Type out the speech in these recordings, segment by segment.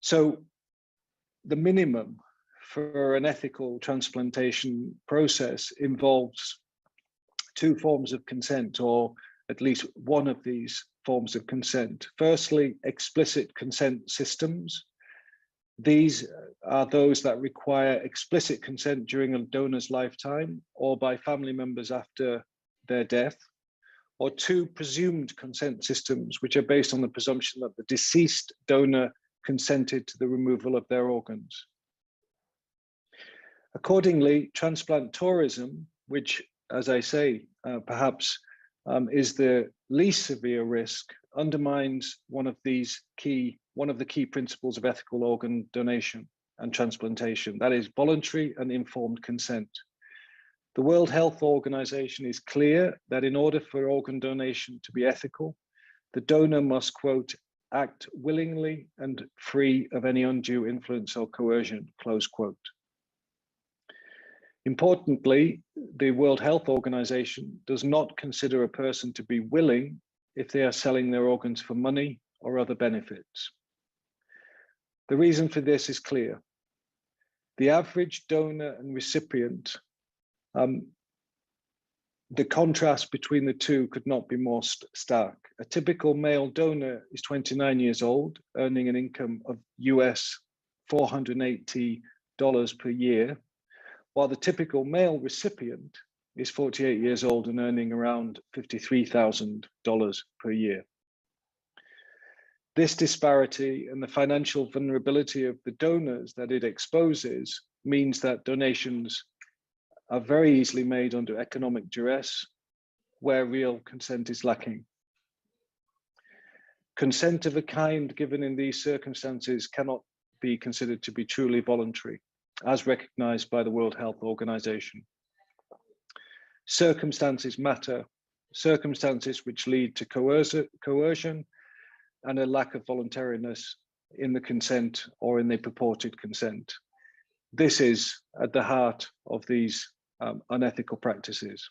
So the minimum for an ethical transplantation process involves two forms of consent, or at least one of these forms of consent. Firstly, explicit consent systems. These are those that require explicit consent during a donor's lifetime or by family members after their death, or two presumed consent systems, which are based on the presumption that the deceased donor consented to the removal of their organs. Accordingly, transplant tourism, which, as I say, perhaps is the least severe risk, undermines one of the key principles of ethical organ donation and transplantation, that is voluntary and informed consent. The World Health Organization is clear that in order for organ donation to be ethical, the donor must, quote, act willingly and free of any undue influence or coercion, close quote. Importantly, the World Health Organization does not consider a person to be willing if they are selling their organs for money or other benefits. The reason for this is clear. The average donor and recipient, the contrast between the two could not be more stark. A typical male donor is 29 years old, earning an income of US $480 per year, while the typical male recipient is 48 years old and earning around $53,000 per year. This disparity and the financial vulnerability of the donors that it exposes means that donations are very easily made under economic duress, where real consent is lacking. Consent of a kind given in these circumstances cannot be considered to be truly voluntary, as recognized by the World Health Organization. Circumstances matter, circumstances which lead to coercion and a lack of voluntariness in the consent or in the purported consent. This is at the heart of these unethical practices.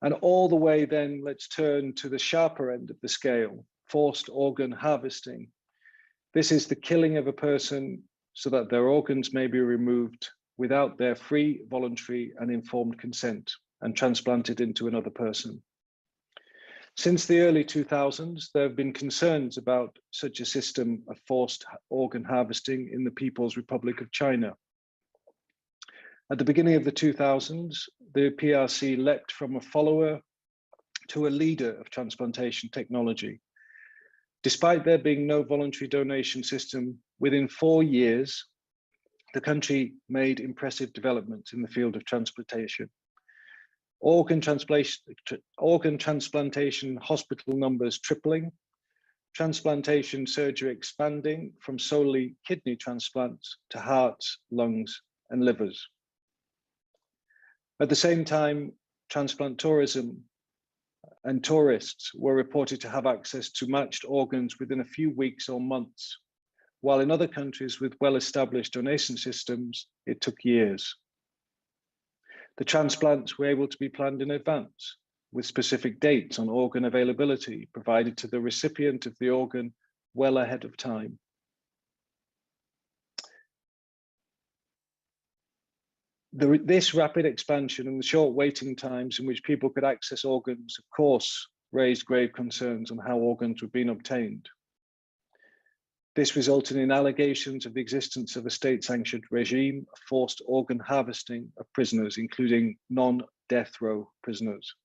And all the way then, let's turn to the sharper end of the scale, forced organ harvesting. This is the killing of a person so that their organs may be removed without their free, voluntary, and informed consent and transplanted into another person. Since the early 2000s, there have been concerns about such a system of forced organ harvesting in the People's Republic of China. At the beginning of the 2000s, the PRC leapt from a follower to a leader of transplantation technology. Despite there being no voluntary donation system, within 4 years, the country made impressive developments in the field of transplantation. Organ transplantation hospital numbers tripling, transplantation surgery expanding from solely kidney transplants to hearts, lungs, and livers. At the same time, transplant tourism and tourists were reported to have access to matched organs within a few weeks or months, while in other countries with well-established donation systems, it took years. The transplants were able to be planned in advance, with specific dates on organ availability provided to the recipient of the organ well ahead of time. This rapid expansion and the short waiting times in which people could access organs, of course, raised grave concerns on how organs were being obtained. This resulted in allegations of the existence of a state-sanctioned regime of forced organ harvesting of prisoners, including non-death row prisoners.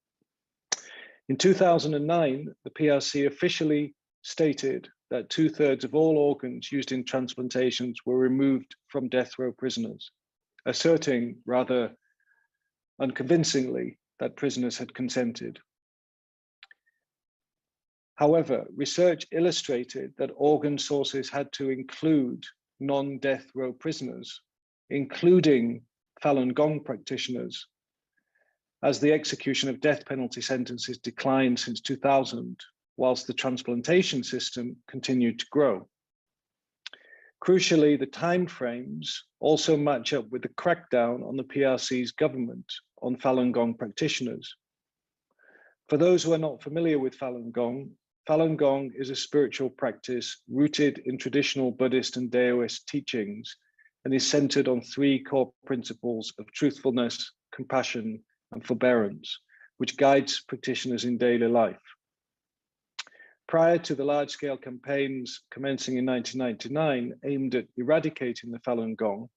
In 2009, the PRC officially stated that 2/3 of all organs used in transplantations were removed from death row prisoners, asserting rather unconvincingly that prisoners had consented. However, research illustrated that organ sources had to include non-death row prisoners, including Falun Gong practitioners, as the execution of death penalty sentences declined since 2000, whilst the transplantation system continued to grow. Crucially, the timeframes also match up with the crackdown on the PRC's government on Falun Gong practitioners. For those who are not familiar with Falun Gong, Falun Gong is a spiritual practice rooted in traditional Buddhist and Taoist teachings and is centered on three core principles of truthfulness, compassion, and forbearance, which guides practitioners in daily life. Prior to the large-scale campaigns commencing in 1999 aimed at eradicating the Falun Gong,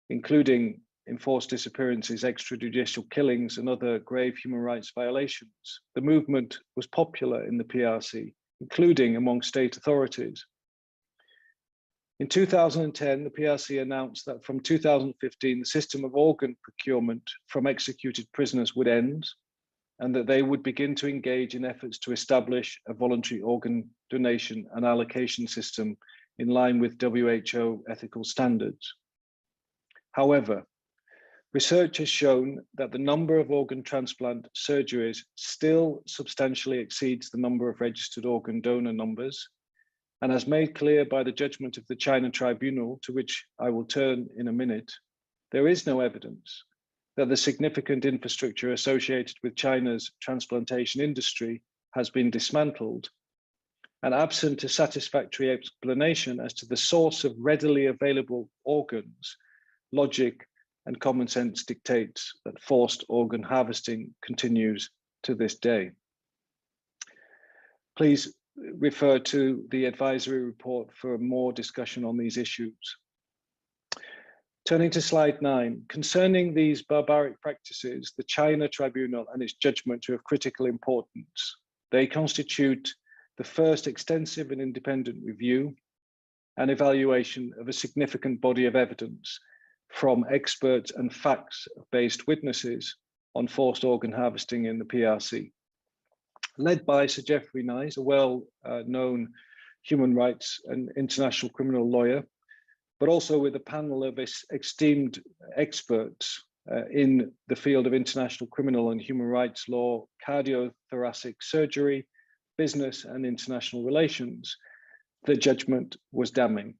including enforced disappearances, extrajudicial killings, and other grave human rights violations, the movement was popular in the PRC, including among state authorities. In 2010, the PRC announced that from 2015, the system of organ procurement from executed prisoners would end, and that they would begin to engage in efforts to establish a voluntary organ donation and allocation system in line with WHO ethical standards. However, research has shown that the number of organ transplant surgeries still substantially exceeds the number of registered organ donor numbers, and as made clear by the judgment of the China Tribunal, to which I will turn in a minute, there is no evidence that the significant infrastructure associated with China's transplantation industry has been dismantled, and absent a satisfactory explanation as to the source of readily available organs, logic and common sense dictates that forced organ harvesting continues to this day. Please refer to the advisory report for more discussion on these issues. Turning to slide 9, concerning these barbaric practices, the China Tribunal and its judgment are of critical importance. They constitute the first extensive and independent review and evaluation of a significant body of evidence from experts and facts-based witnesses on forced organ harvesting in the PRC. Led by Sir Geoffrey Nice, a well-known human rights and international criminal lawyer, but also with a panel of esteemed experts in the field of international criminal and human rights law, cardiothoracic surgery, business and international relations, the judgment was damning.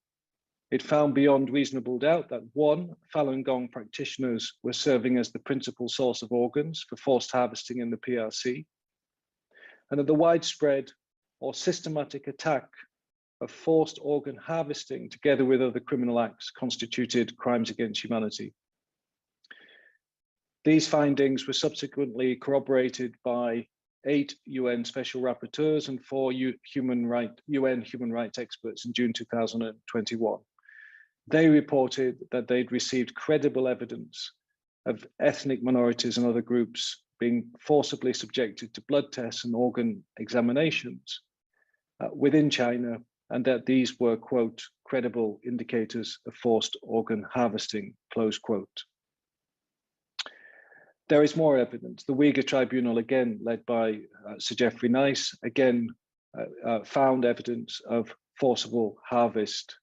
It found beyond reasonable doubt that 1, Falun Gong practitioners were serving as the principal source of organs for forced harvesting in the PRC, and that the widespread or systematic attack of forced organ harvesting together with other criminal acts constituted crimes against humanity. These findings were subsequently corroborated by 8 UN special rapporteurs and 4 UN human rights experts in June 2021. They reported that they'd received credible evidence of ethnic minorities and other groups being forcibly subjected to blood tests and organ examinations within China, and that these were, quote, credible indicators of forced organ harvesting, close quote. There is more evidence. The Uyghur Tribunal, again led by Sir Geoffrey Nice, again found evidence of forcible harvest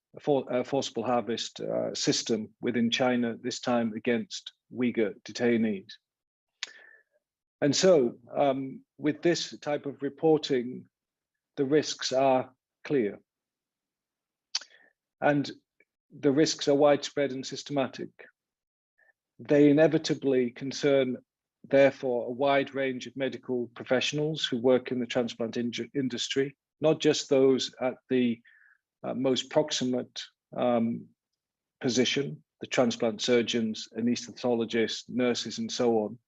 system within China, this time against Uyghur detainees. And so with this type of reporting, the risks are clear. And the risks are widespread and systematic. They inevitably concern, therefore, a wide range of medical professionals who work in the transplant industry, not just those at the most proximate position, the transplant surgeons, anesthesiologists, nurses, and so on,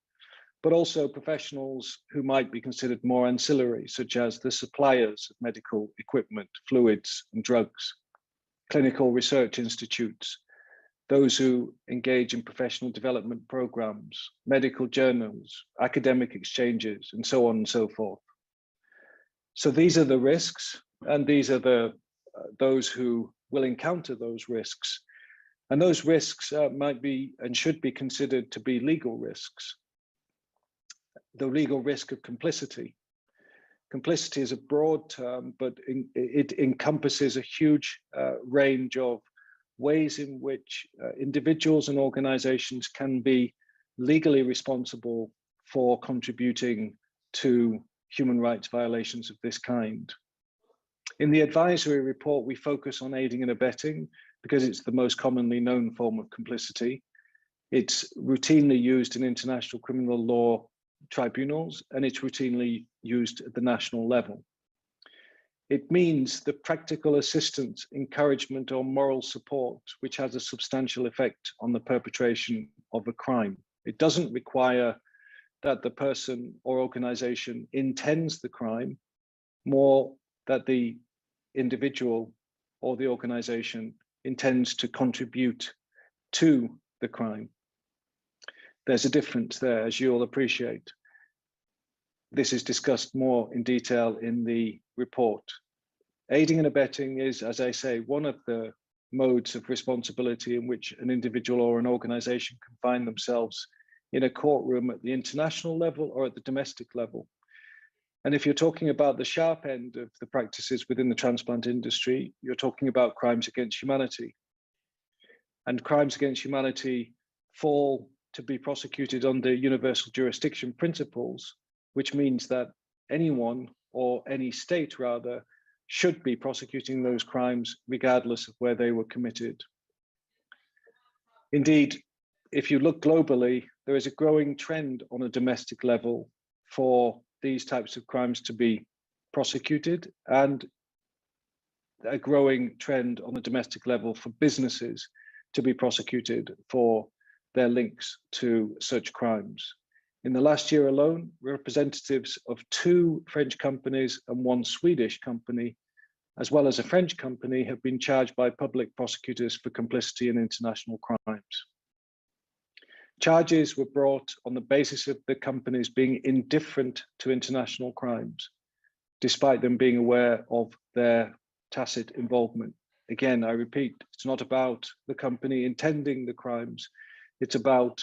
but also professionals who might be considered more ancillary, such as the suppliers of medical equipment, fluids, and drugs, clinical research institutes, those who engage in professional development programs, medical journals, academic exchanges, and so on and so forth. So these are the risks, and these are those who will encounter those risks. And those risks might be and should be considered to be legal risks. The legal risk of complicity. Complicity is a broad term, but it encompasses a huge range of ways in which individuals and organizations can be legally responsible for contributing to human rights violations of this kind. In the advisory report, we focus on aiding and abetting because it's the most commonly known form of complicity. It's routinely used in international criminal law tribunals, and it's routinely used at the national level. It means the practical assistance, encouragement, or moral support, which has a substantial effect on the perpetration of a crime. It doesn't require that the person or organization intends the crime, more that the individual or the organization intends to contribute to the crime. There's a difference there, as you'll appreciate. This is discussed more in detail in the report. Aiding and abetting is, as I say, one of the modes of responsibility in which an individual or an organization can find themselves in a courtroom at the international level or at the domestic level. And if you're talking about the sharp end of the practices within the transplant industry, you're talking about crimes against humanity. And crimes against humanity fall to be prosecuted under universal jurisdiction principles, which means that anyone, or any state rather, should be prosecuting those crimes regardless of where they were committed. Indeed, if you look globally, there is a growing trend on a domestic level for these types of crimes to be prosecuted, and a growing trend on a domestic level for businesses to be prosecuted for their links to such crimes. In the last year alone, representatives of 2 French companies and 1 Swedish company, as well as a French company, have been charged by public prosecutors for complicity in international crimes. Charges were brought on the basis of the companies being indifferent to international crimes, despite them being aware of their tacit involvement. Again, I repeat, it's not about the company intending the crimes, it's about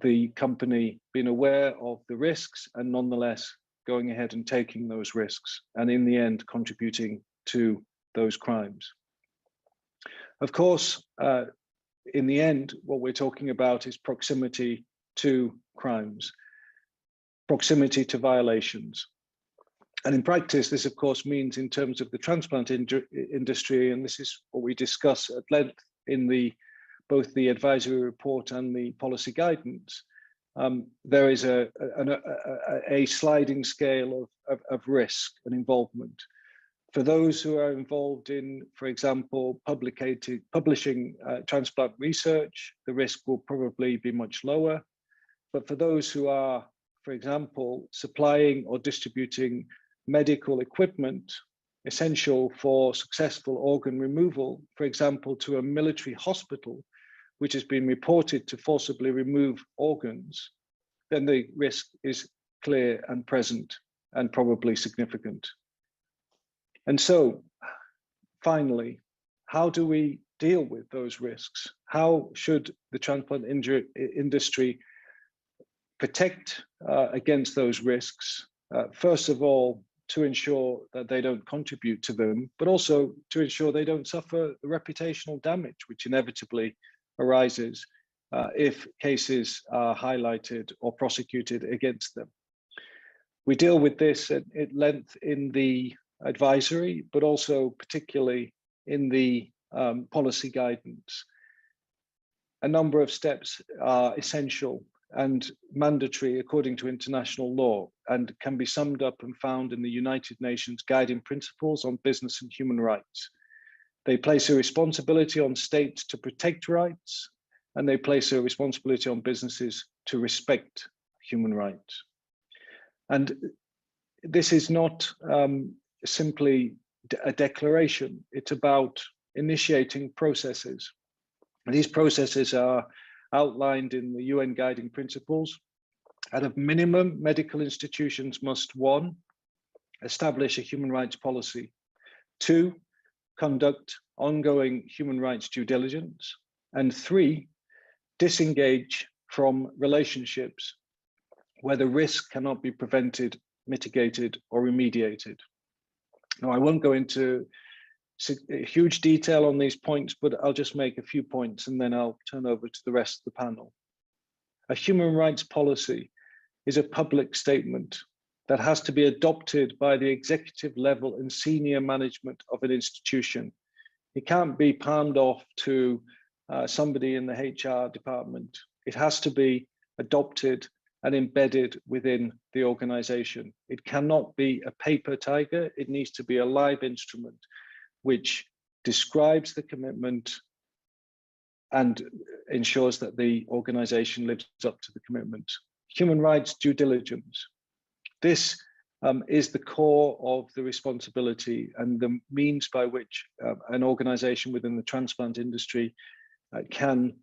the company being aware of the risks and nonetheless going ahead and taking those risks, and in the end contributing to those crimes. Of course, in the end, what we're talking about is proximity to crimes, proximity to violations. And in practice, this of course means in terms of the transplant industry, and this is what we discuss at length in both the advisory report and the policy guidance, there is a sliding scale of risk and involvement. For those who are involved in, for example, publishing transplant research, the risk will probably be much lower. But for those who are, for example, supplying or distributing medical equipment essential for successful organ removal, for example, to a military hospital, which has been reported to forcibly remove organs, then the risk is clear and present and probably significant. And so, finally, how do we deal with those risks? How should the transplant industry protect against those risks? First of all, to ensure that they don't contribute to them, but also to ensure they don't suffer the reputational damage which inevitably arises if cases are highlighted or prosecuted against them. We deal with this at length in the advisory, but also particularly in the policy guidance. A number of steps are essential and mandatory according to international law, and can be summed up and found in the United Nations Guiding Principles on Business and Human Rights. They place a responsibility on states to protect rights, and they place a responsibility on businesses to respect human rights. And this is not simply a declaration, it's about initiating processes. And these processes are outlined in the UN Guiding Principles. At a minimum, medical institutions must: 1, establish a human rights policy; 2, conduct ongoing human rights due diligence; and 3, disengage from relationships where the risk cannot be prevented, mitigated, or remediated. Now, I won't go into huge detail on these points, but I'll just make a few points and then I'll turn over to the rest of the panel. A human rights policy is a public statement that has to be adopted by the executive level and senior management of an institution. It can't be palmed off to somebody in the HR department. It has to be adopted and embedded within the organization. It cannot be a paper tiger. It needs to be a live instrument which describes the commitment and ensures that the organization lives up to the commitment. Human rights due diligence. This is the core of the responsibility and the means by which an organization within the transplant industry can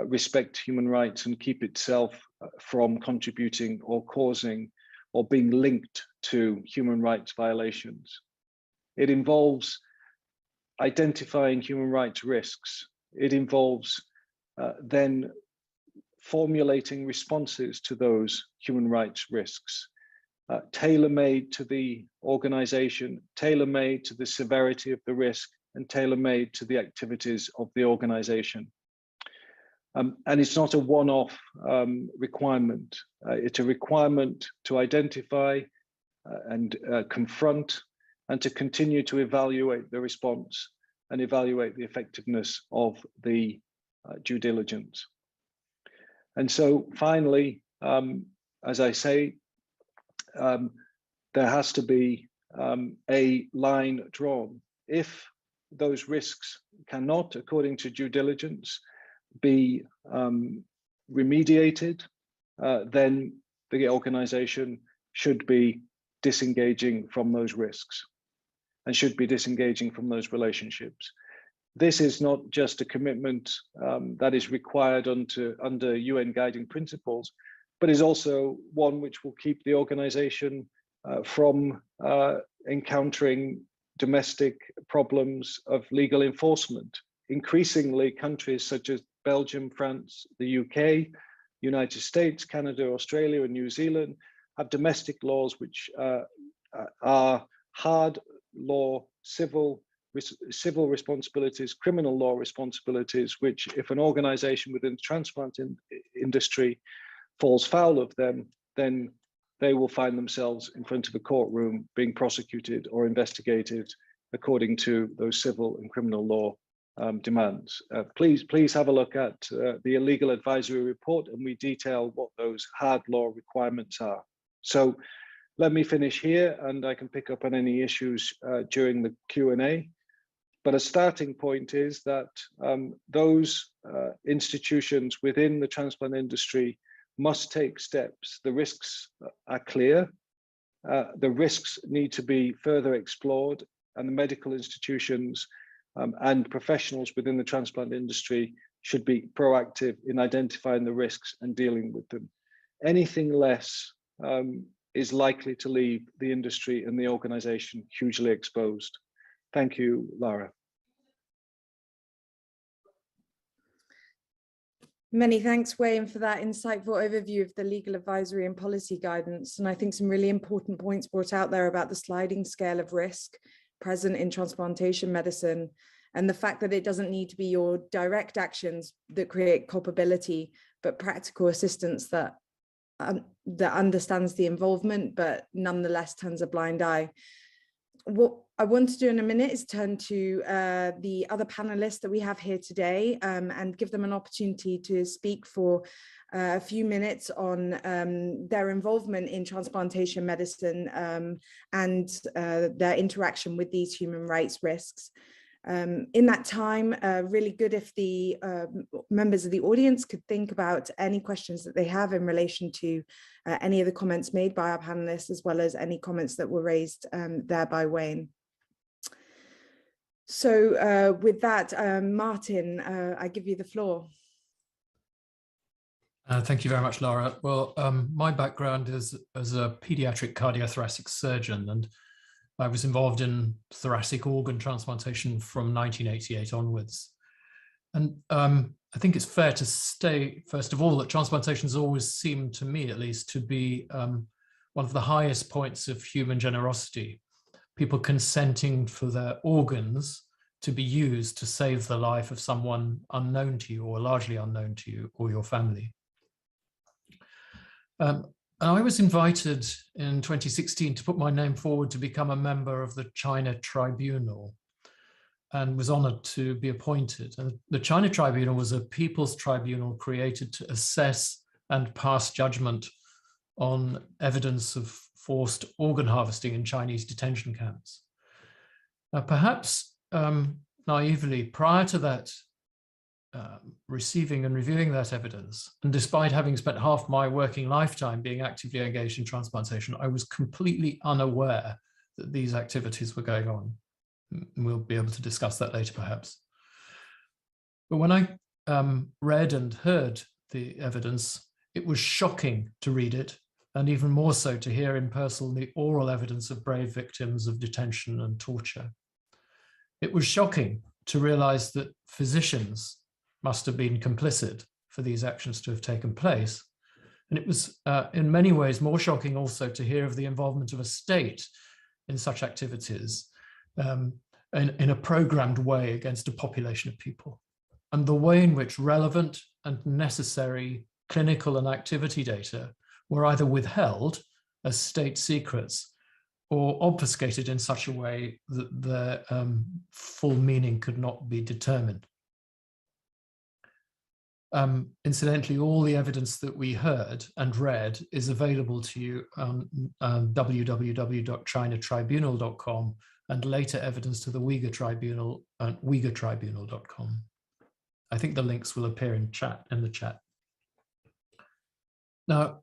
respect human rights and keep itself from contributing or causing or being linked to human rights violations. It involves identifying human rights risks. It involves then formulating responses to those human rights risks, tailor-made to the organization, tailor-made to the severity of the risk, and tailor-made to the activities of the organization. And it's not a one-off requirement. It's a requirement to identify and confront and to continue to evaluate the response and evaluate the effectiveness of the due diligence. And so finally, as I say, there has to be a line drawn. If those risks cannot, according to due diligence, be remediated, then the organization should be disengaging from those risks and should be disengaging from those relationships. This is not just a commitment that is required under UN guiding principles, but is also one which will keep the organization from encountering domestic problems of legal enforcement. Increasingly, countries such as Belgium, France, the UK, United States, Canada, Australia, and New Zealand have domestic laws which are hard law, civil responsibilities, criminal law responsibilities, which if an organization within the transplant industry falls foul of them, then they will find themselves in front of a courtroom being prosecuted or investigated according to those civil and criminal law demands. Please have a look at the legal advisory report, and we detail what those hard law requirements are. So let me finish here, and I can pick up on any issues during the Q&A. But a starting point is that those institutions within the transplant industry must take steps. The risks are clear. The risks need to be further explored, and the medical institutions and professionals within the transplant industry should be proactive in identifying the risks and dealing with them. Anything less is likely to leave the industry and the organization hugely exposed. Thank you, Lara. Many thanks, Wayne, for that insightful overview of the legal advisory and policy guidance. And I think some really important points brought out there about the sliding scale of risk present in transplantation medicine, and the fact that it doesn't need to be your direct actions that create culpability, but practical assistance that understands the involvement, but nonetheless turns a blind eye. What I want to do in a minute is turn to the other panelists that we have here today and give them an opportunity to speak for a few minutes on their involvement in transplantation medicine and their interaction with these human rights risks. In that time, really good if the members of the audience could think about any questions that they have in relation to any of the comments made by our panelists, as well as any comments that were raised there by Wayne. So with that, Martin, I give you the floor. Thank you very much, Laura. Well, my background is as a pediatric cardiothoracic surgeon, and I was involved in thoracic organ transplantation from 1988 onwards. And I think it's fair to state, first of all, that transplantations always seemed to me, at least, to be one of the highest points of human generosity. People consenting for their organs to be used to save the life of someone unknown to you or largely unknown to you or your family. I was invited in 2016 to put my name forward to become a member of the China Tribunal and was honored to be appointed. And the China Tribunal was a people's tribunal created to assess and pass judgment on evidence of forced organ harvesting in Chinese detention camps. Perhaps naively, prior to that, receiving and reviewing that evidence, and despite having spent half my working lifetime being actively engaged in transplantation, I was completely unaware that these activities were going on. We'll be able to discuss that later, perhaps. But when I read and heard the evidence, it was shocking to read it, and even more so to hear in person the oral evidence of brave victims of detention and torture. It was shocking to realize that physicians must have been complicit for these actions to have taken place. And it was in many ways more shocking also to hear of the involvement of a state in such activities in a programmed way against a population of people, and the way in which relevant and necessary clinical and activity data were either withheld as state secrets or obfuscated in such a way that their full meaning could not be determined. Incidentally, all the evidence that we heard and read is available to you on www.chinatribunal.com, and later evidence to the Uyghur Tribunal at uyghurtribunal.com. I think the links will appear in the chat. Now,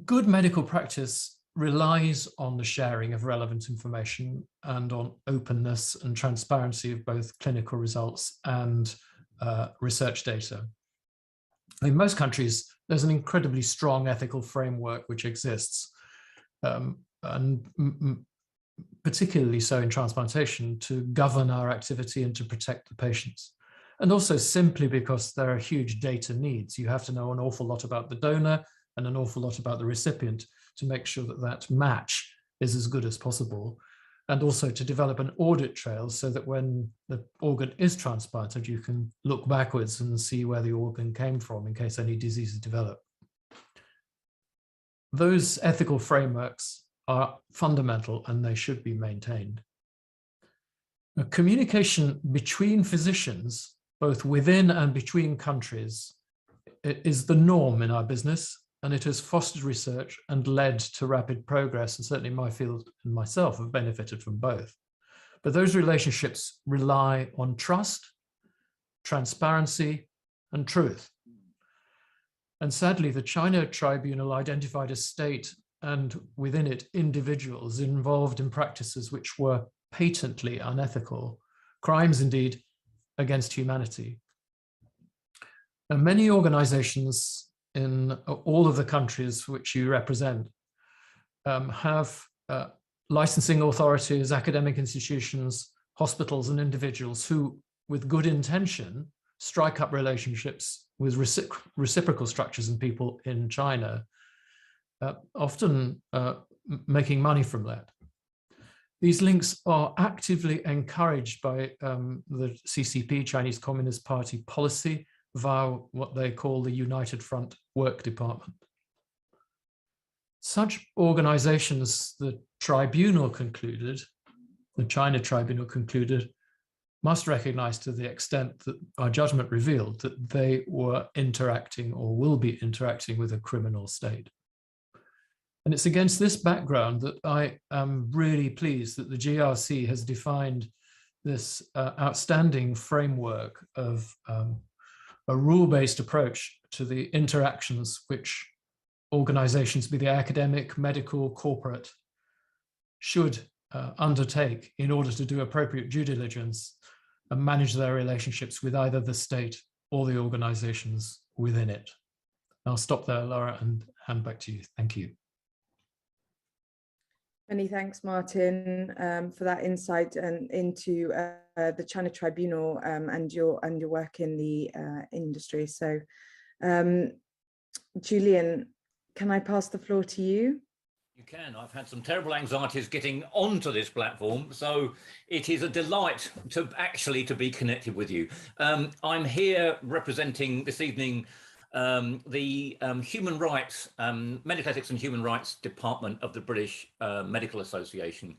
good medical practice relies on the sharing of relevant information and on openness and transparency of both clinical results and research data. In most countries, there's an incredibly strong ethical framework which exists, and particularly so in transplantation, to govern our activity and to protect the patients. And also simply because there are huge data needs. You have to know an awful lot about the donor and an awful lot about the recipient to make sure that that match is as good as possible. And also to develop an audit trail so that when the organ is transplanted, you can look backwards and see where the organ came from in case any diseases develop. Those ethical frameworks are fundamental and they should be maintained. Now, communication between physicians, both within and between countries, is the norm in our business, and it has fostered research and led to rapid progress, and certainly my field and myself have benefited from both. But those relationships rely on trust, transparency, and truth. And sadly, the China Tribunal identified a state and within it individuals involved in practices which were patently unethical, crimes indeed against humanity. And many organizations in all of the countries which you represent have licensing authorities, academic institutions, hospitals, and individuals who, with good intention, strike up relationships with reciprocal structures and people in China, often making money from that. These links are actively encouraged by the CCP, Chinese Communist Party policy, via what they call the United Front Work Department. Such organizations, the Tribunal concluded, the China Tribunal concluded, must recognize to the extent that our judgment revealed that they were interacting or will be interacting with a criminal state. And it's against this background that I am really pleased that the GRC has defined this outstanding framework of a rule-based approach to the interactions which organizations, be they academic, medical, corporate, should undertake in order to do appropriate due diligence and manage their relationships with either the state or the organizations within it. I'll stop there, Laura, and hand back to you. Thank you. Many thanks, Martin, for that insight and into the China Tribunal and your work in the industry. So, Julian, can I pass the floor to you? You can. I've had some terrible anxieties getting onto this platform, so it is a delight to actually be connected with you. I'm here representing this evening the Human Rights, Medical Ethics and Human Rights Department of the British Medical Association.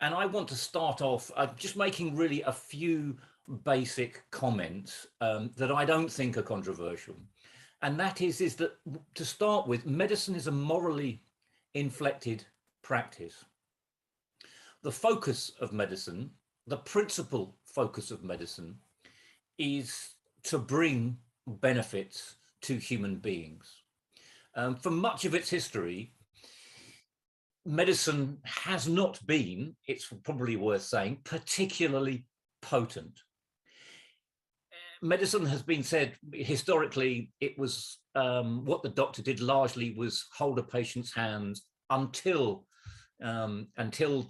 And I want to start off just making really a few basic comments that I don't think are controversial. And that is that, to start with, medicine is a morally inflected practice. The focus of medicine, the principal focus of medicine, is to bring benefits to human beings. For much of its history, medicine has not been, it's probably worth saying, particularly potent. Medicine has been said historically, it was what the doctor did largely was hold a patient's hand until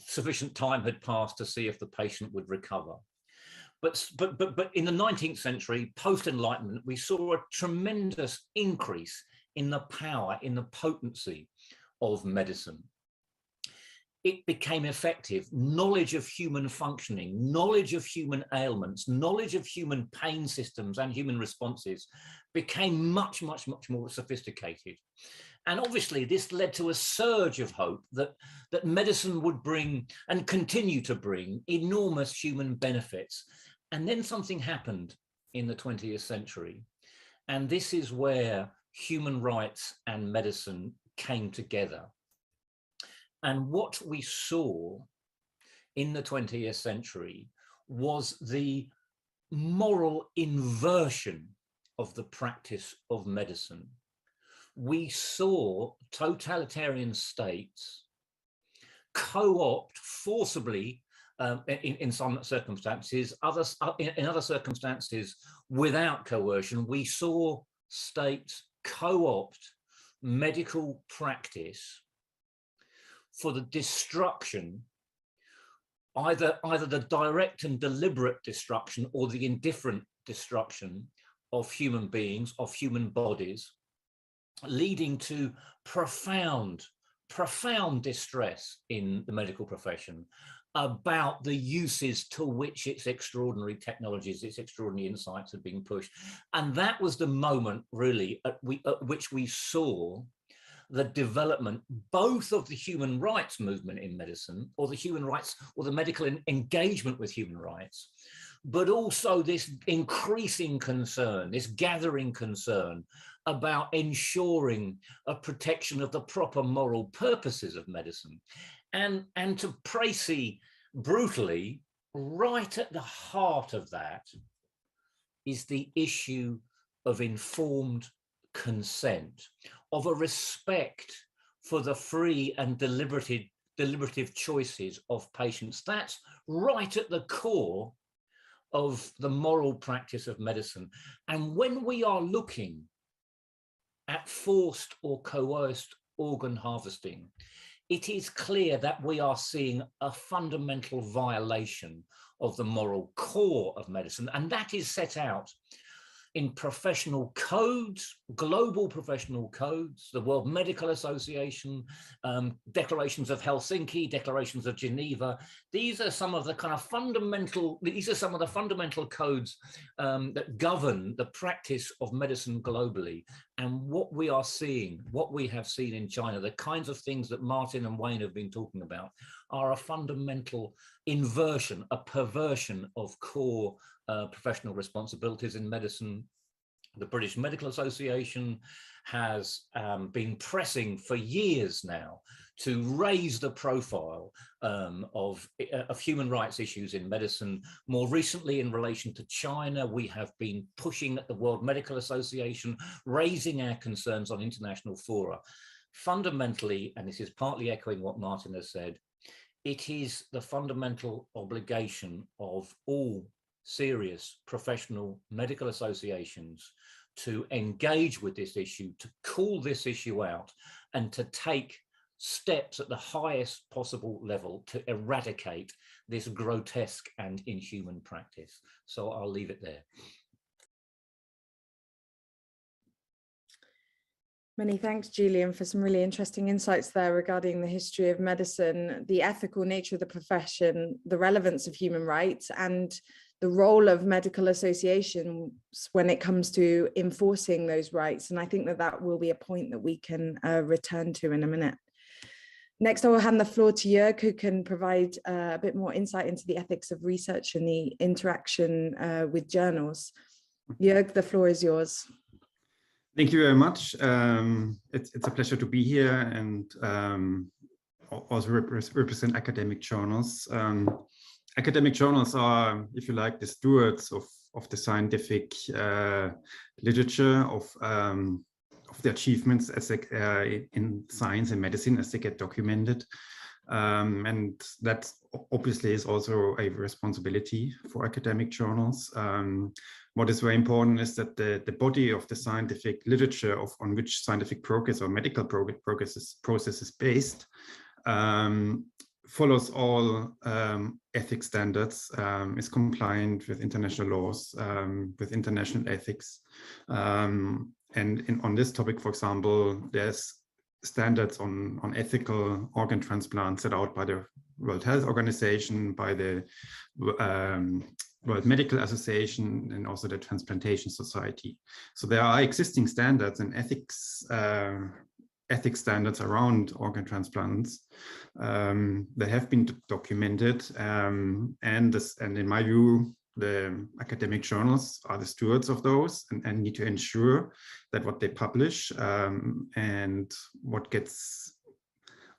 sufficient time had passed to see if the patient would recover. But in the 19th century, post-Enlightenment, we saw a tremendous increase in the power, in the potency of medicine. It became effective. Knowledge of human functioning, knowledge of human ailments, knowledge of human pain systems and human responses became much, much, much more sophisticated. And obviously this led to a surge of hope that medicine would bring and continue to bring enormous human benefits. And then something happened in the 20th century. And this is where human rights and medicine came together. And what we saw in the 20th century was the moral inversion of the practice of medicine. We saw totalitarian states co-opt forcibly in some circumstances, in other circumstances without coercion. We saw states co-opt medical practice for the destruction, either the direct and deliberate destruction or the indifferent destruction of human beings, of human bodies, leading to profound distress in the medical profession about the uses to which its extraordinary technologies, its extraordinary insights had been pushed. And that was the moment really at which we saw the development both of the human rights movement in medicine, or the human rights or the medical engagement with human rights, but also this increasing concern, this gathering concern about ensuring a protection of the proper moral purposes of medicine. And to précis brutally, right at the heart of that is the issue of informed consent, of a respect for the free and deliberative choices of patients. That's right at the core of the moral practice of medicine. And when we are looking at forced or coerced organ harvesting, it is clear that we are seeing a fundamental violation of the moral core of medicine. And that is set out in professional codes, global professional codes, the World Medical Association, declarations of Helsinki, declarations of Geneva. These are some of the kind of fundamental codes that govern the practice of medicine globally. And what we are seeing, what we have seen in China, the kinds of things that Martin and Wayne have been talking about, are a fundamental inversion, a perversion of core professional responsibilities in medicine. The British Medical Association has been pressing for years now to raise the profile of human rights issues in medicine. More recently, in relation to China, we have been pushing at the World Medical Association, raising our concerns on international fora. Fundamentally, and this is partly echoing what Martin has said, it is the fundamental obligation of all serious professional medical associations to engage with this issue, to call this issue out, and to take steps at the highest possible level to eradicate this grotesque and inhuman practice. So I'll leave it there. Many thanks, Julian, for some really interesting insights there regarding the history of medicine, the ethical nature of the profession, the relevance of human rights, and the role of medical associations when it comes to enforcing those rights. And I think that will be a point that we can return to in a minute. Next, I will hand the floor to Jörg, who can provide a bit more insight into the ethics of research and the interaction with journals. Jörg, the floor is yours. Thank you very much. It's a pleasure to be here and also represent academic journals. Academic journals are, if you like, the stewards of the scientific literature, of the achievements as in science and medicine as they get documented. And that obviously is also a responsibility for academic journals. What is very important is that the body of the scientific literature on which scientific progress or medical process is based follows all ethics standards, is compliant with international laws, with international ethics. And on this topic, for example, there's standards on ethical organ transplants set out by the World Health Organization, by the World Medical Association, and also the Transplantation Society. So there are existing standards and ethics standards around organ transplants that have been documented, and in my view, the academic journals are the stewards of those and need to ensure that what they publish and what gets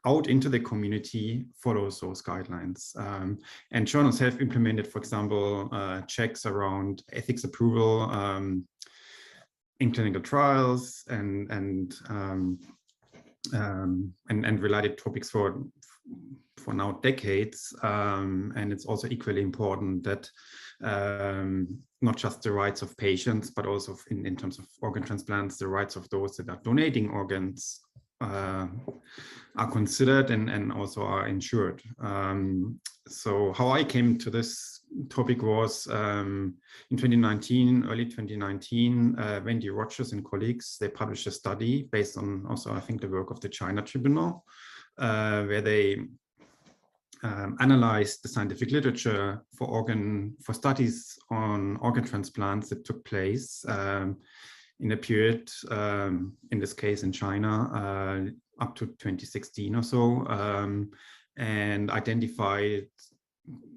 out into the community follows those guidelines. And journals have implemented, for example, checks around ethics approval in clinical trials and related topics for now decades. And it's also equally important that not just the rights of patients, but also in terms of organ transplants, the rights of those that are donating organs are considered and also are ensured. So how I came to this topic was in 2019, early 2019, Wendy Rogers and colleagues, they published a study based on also, I think, the work of the China Tribunal, where they analyzed the scientific literature for studies on organ transplants that took place in a period, in this case in China, up to 2016 or so, and identified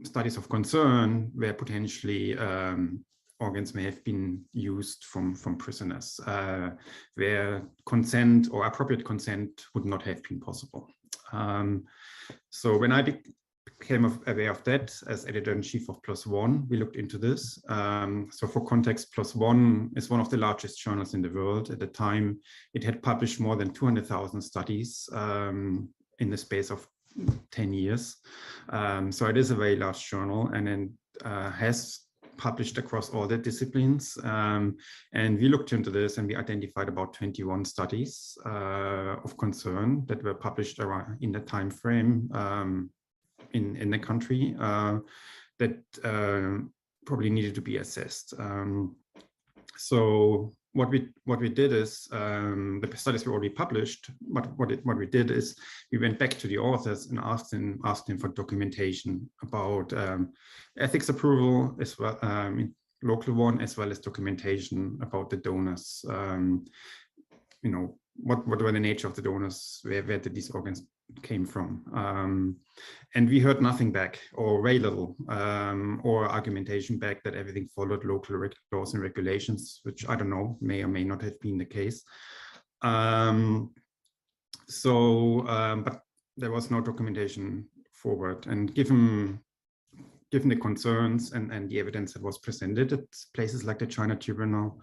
studies of concern where potentially organs may have been used from prisoners, where consent or appropriate consent would not have been possible. So when I became aware of that as editor-in-chief of PLOS ONE, we looked into this. So for context, PLOS ONE is one of the largest journals in the world. At the time, it had published more than 200,000 studies in the space of 10 years. So it is a very large journal, and it has published across all the disciplines. And we looked into this and we identified about 21 studies of concern that were published around in the time frame in the country that probably needed to be assessed. So what we did is, the studies were already published, but what we did is we went back to the authors and asked them for documentation about ethics approval, as well, local one, as well as documentation about the donors. You know, what were the nature of the donors, where did these organs came from, and we heard nothing back, or very little, or argumentation back that everything followed local laws and regulations, which I don't know, may or may not have been the case. But there was no documentation forward, and given the concerns and the evidence that was presented at places like the China Tribunal,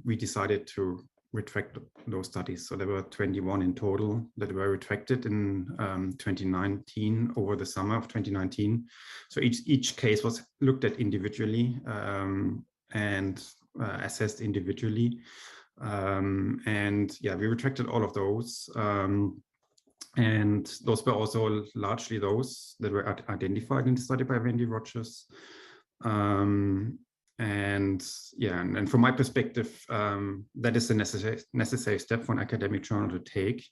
we decided to retract those studies. So there were 21 in total that were retracted in 2019, over the summer of 2019. So each case was looked at individually and assessed individually. And yeah, we retracted all of those. And those were also largely those that were identified in the study by Wendy Rogers. And yeah, and from my perspective, that is a necessary step for an academic journal to take,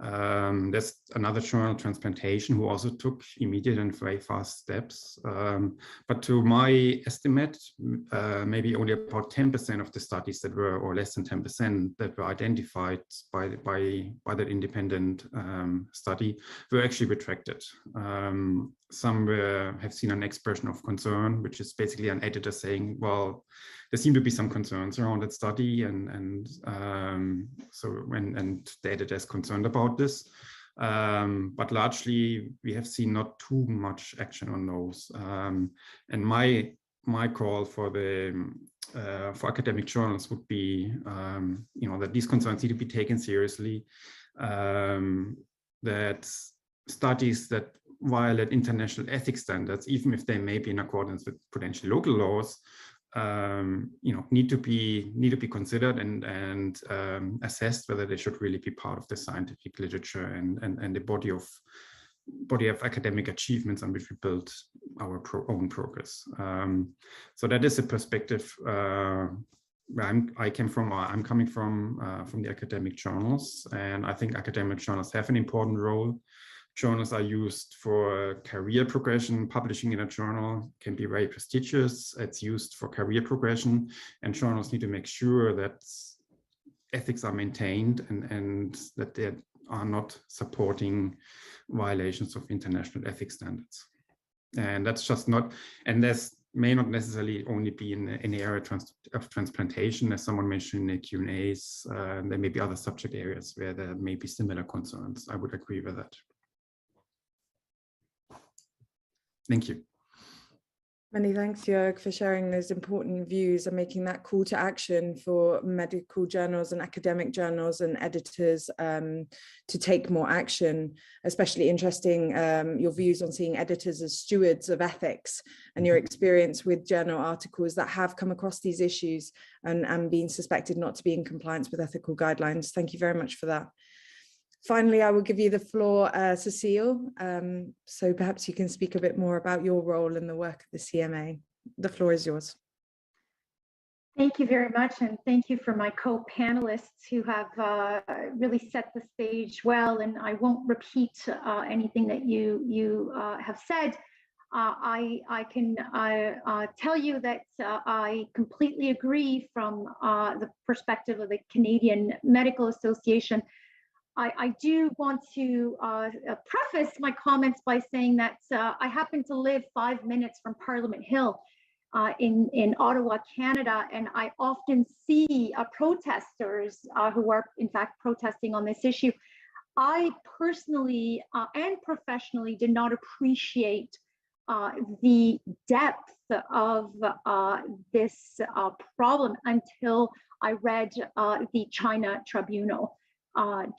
There's another journal, Transplantation, who also took immediate and very fast steps. But to my estimate, maybe only about 10% of the studies that were, or less than 10% that were identified by that independent study were actually retracted. Some have seen an expression of concern, which is basically an editor saying, well, there seem to be some concerns around that study, and the editor is concerned about this. But largely, we have seen not too much action on those. And my call for academic journals would be, that these concerns need to be taken seriously. That studies that violate international ethics standards, even if they may be in accordance with potentially local laws, need to be considered and assessed whether they should really be part of the scientific literature and the body of academic achievements on which we build our own progress. So that is a perspective where I'm coming from the academic journals, and I think academic journals have an important role. Journals are used for career progression. Publishing in a journal can be very prestigious. It's used for career progression, and journals need to make sure that ethics are maintained and that they are not supporting violations of international ethics standards. And that's just not, and this may not necessarily only be in the area of transplantation, as someone mentioned in the Q&As. There may be other subject areas where there may be similar concerns. I would agree with that. Thank you. Many thanks, Jörg, for sharing those important views and making that call to action for medical journals and academic journals and editors to take more action. Especially interesting your views on seeing editors as stewards of ethics and your experience with journal articles that have come across these issues and been suspected not to be in compliance with ethical guidelines. Thank you very much for that. Finally, I will give you the floor, Cecile. So perhaps you can speak a bit more about your role in the work of the CMA. The floor is yours. Thank you very much, and thank you for my co-panelists who have really set the stage well, and I won't repeat anything that you have said. I can tell you that I completely agree from the perspective of the Canadian Medical Association. I do want to preface my comments by saying that I happen to live 5 minutes from Parliament Hill in Ottawa, Canada, and I often see protesters who are in fact protesting on this issue. I personally and professionally did not appreciate the depth of this problem until I read the China Tribunal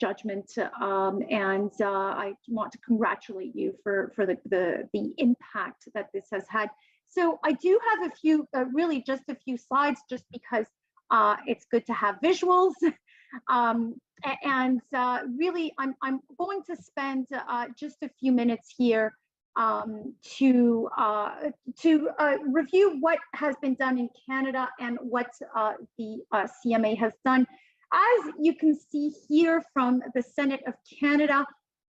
judgment, and I want to congratulate you for the impact that this has had. So I do have a few, really just a few slides, just because it's good to have visuals, and really I'm going to spend just a few minutes here to review what has been done in Canada and what the CMA has done. As you can see here from the Senate of Canada,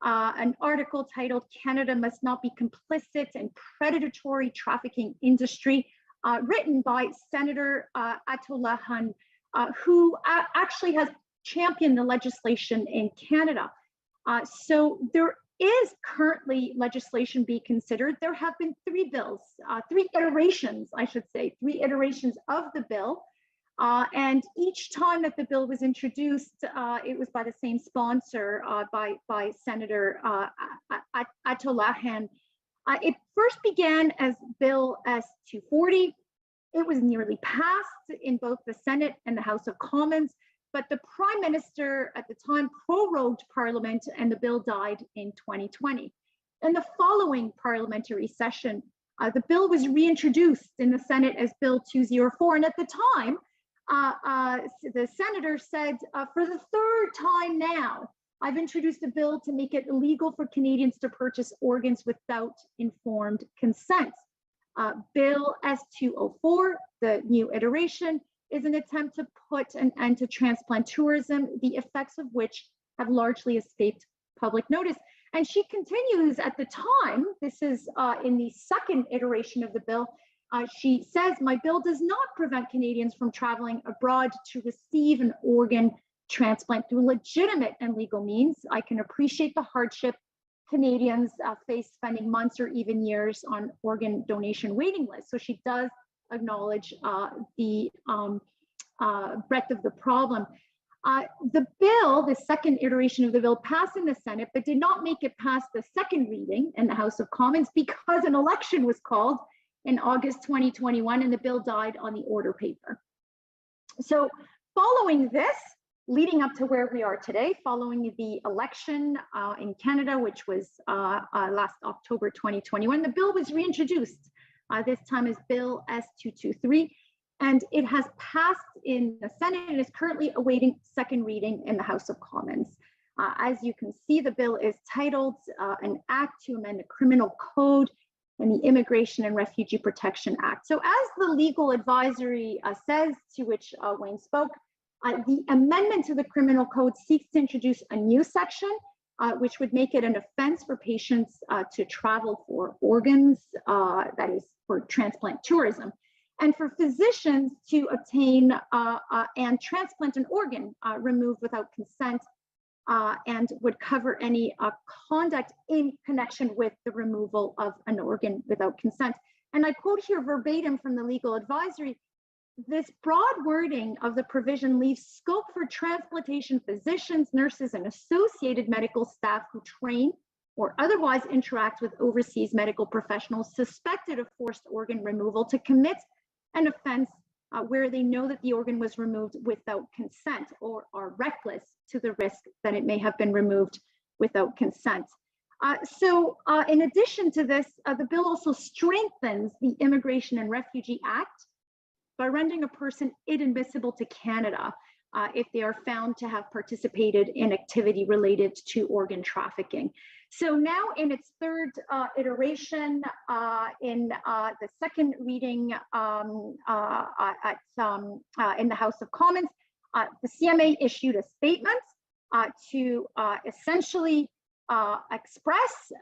an article titled "Canada Must Not Be Complicit in Predatory Trafficking Industry," written by Senator Atolahan, who actually has championed the legislation in Canada. So there is currently legislation being considered. There have been three iterations, I should say, three iterations of the bill. And each time that the bill was introduced, it was by the same sponsor, by Senator Atolahan. It first began as Bill S-240. It was nearly passed in both the Senate and the House of Commons, but the Prime Minister at the time prorogued Parliament and the bill died in 2020. In the following parliamentary session, the bill was reintroduced in the Senate as Bill 204, and at the time, the senator said, for the third time now, I've introduced a bill to make it illegal for Canadians to purchase organs without informed consent. Bill S-204, the new iteration, is an attempt to put an end to transplant tourism, the effects of which have largely escaped public notice. And she continues at the time, this is in the second iteration of the bill, she says, my bill does not prevent Canadians from traveling abroad to receive an organ transplant through legitimate and legal means. I can appreciate the hardship Canadians face spending months or even years on organ donation waiting lists. So she does acknowledge the breadth of the problem. The bill, the second iteration of the bill, passed in the Senate, but did not make it past the second reading in the House of Commons because an election was called in August 2021, and the bill died on the order paper. So following this, leading up to where we are today, following the election in Canada, which was last October 2021, the bill was reintroduced, this time as Bill S223, and it has passed in the Senate and is currently awaiting second reading in the House of Commons. As you can see, the bill is titled An Act to Amend the Criminal Code and the Immigration and Refugee Protection Act. So as the legal advisory says, to which Wayne spoke, the amendment to the criminal code seeks to introduce a new section, which would make it an offense for patients to travel for organs, that is for transplant tourism, and for physicians to obtain and transplant an organ removed without consent, and would cover any conduct in connection with the removal of an organ without consent. And I quote here verbatim from the legal advisory, this broad wording of the provision leaves scope for transplantation physicians, nurses, and associated medical staff who train or otherwise interact with overseas medical professionals suspected of forced organ removal to commit an offense where they know that the organ was removed without consent or are reckless to the risk that it may have been removed without consent. So in addition to this, the bill also strengthens the Immigration and Refugee Act by rendering a person inadmissible to Canada if they are found to have participated in activity related to organ trafficking. So now in its third iteration, in the second reading in the House of Commons, the CMA issued a statement to essentially express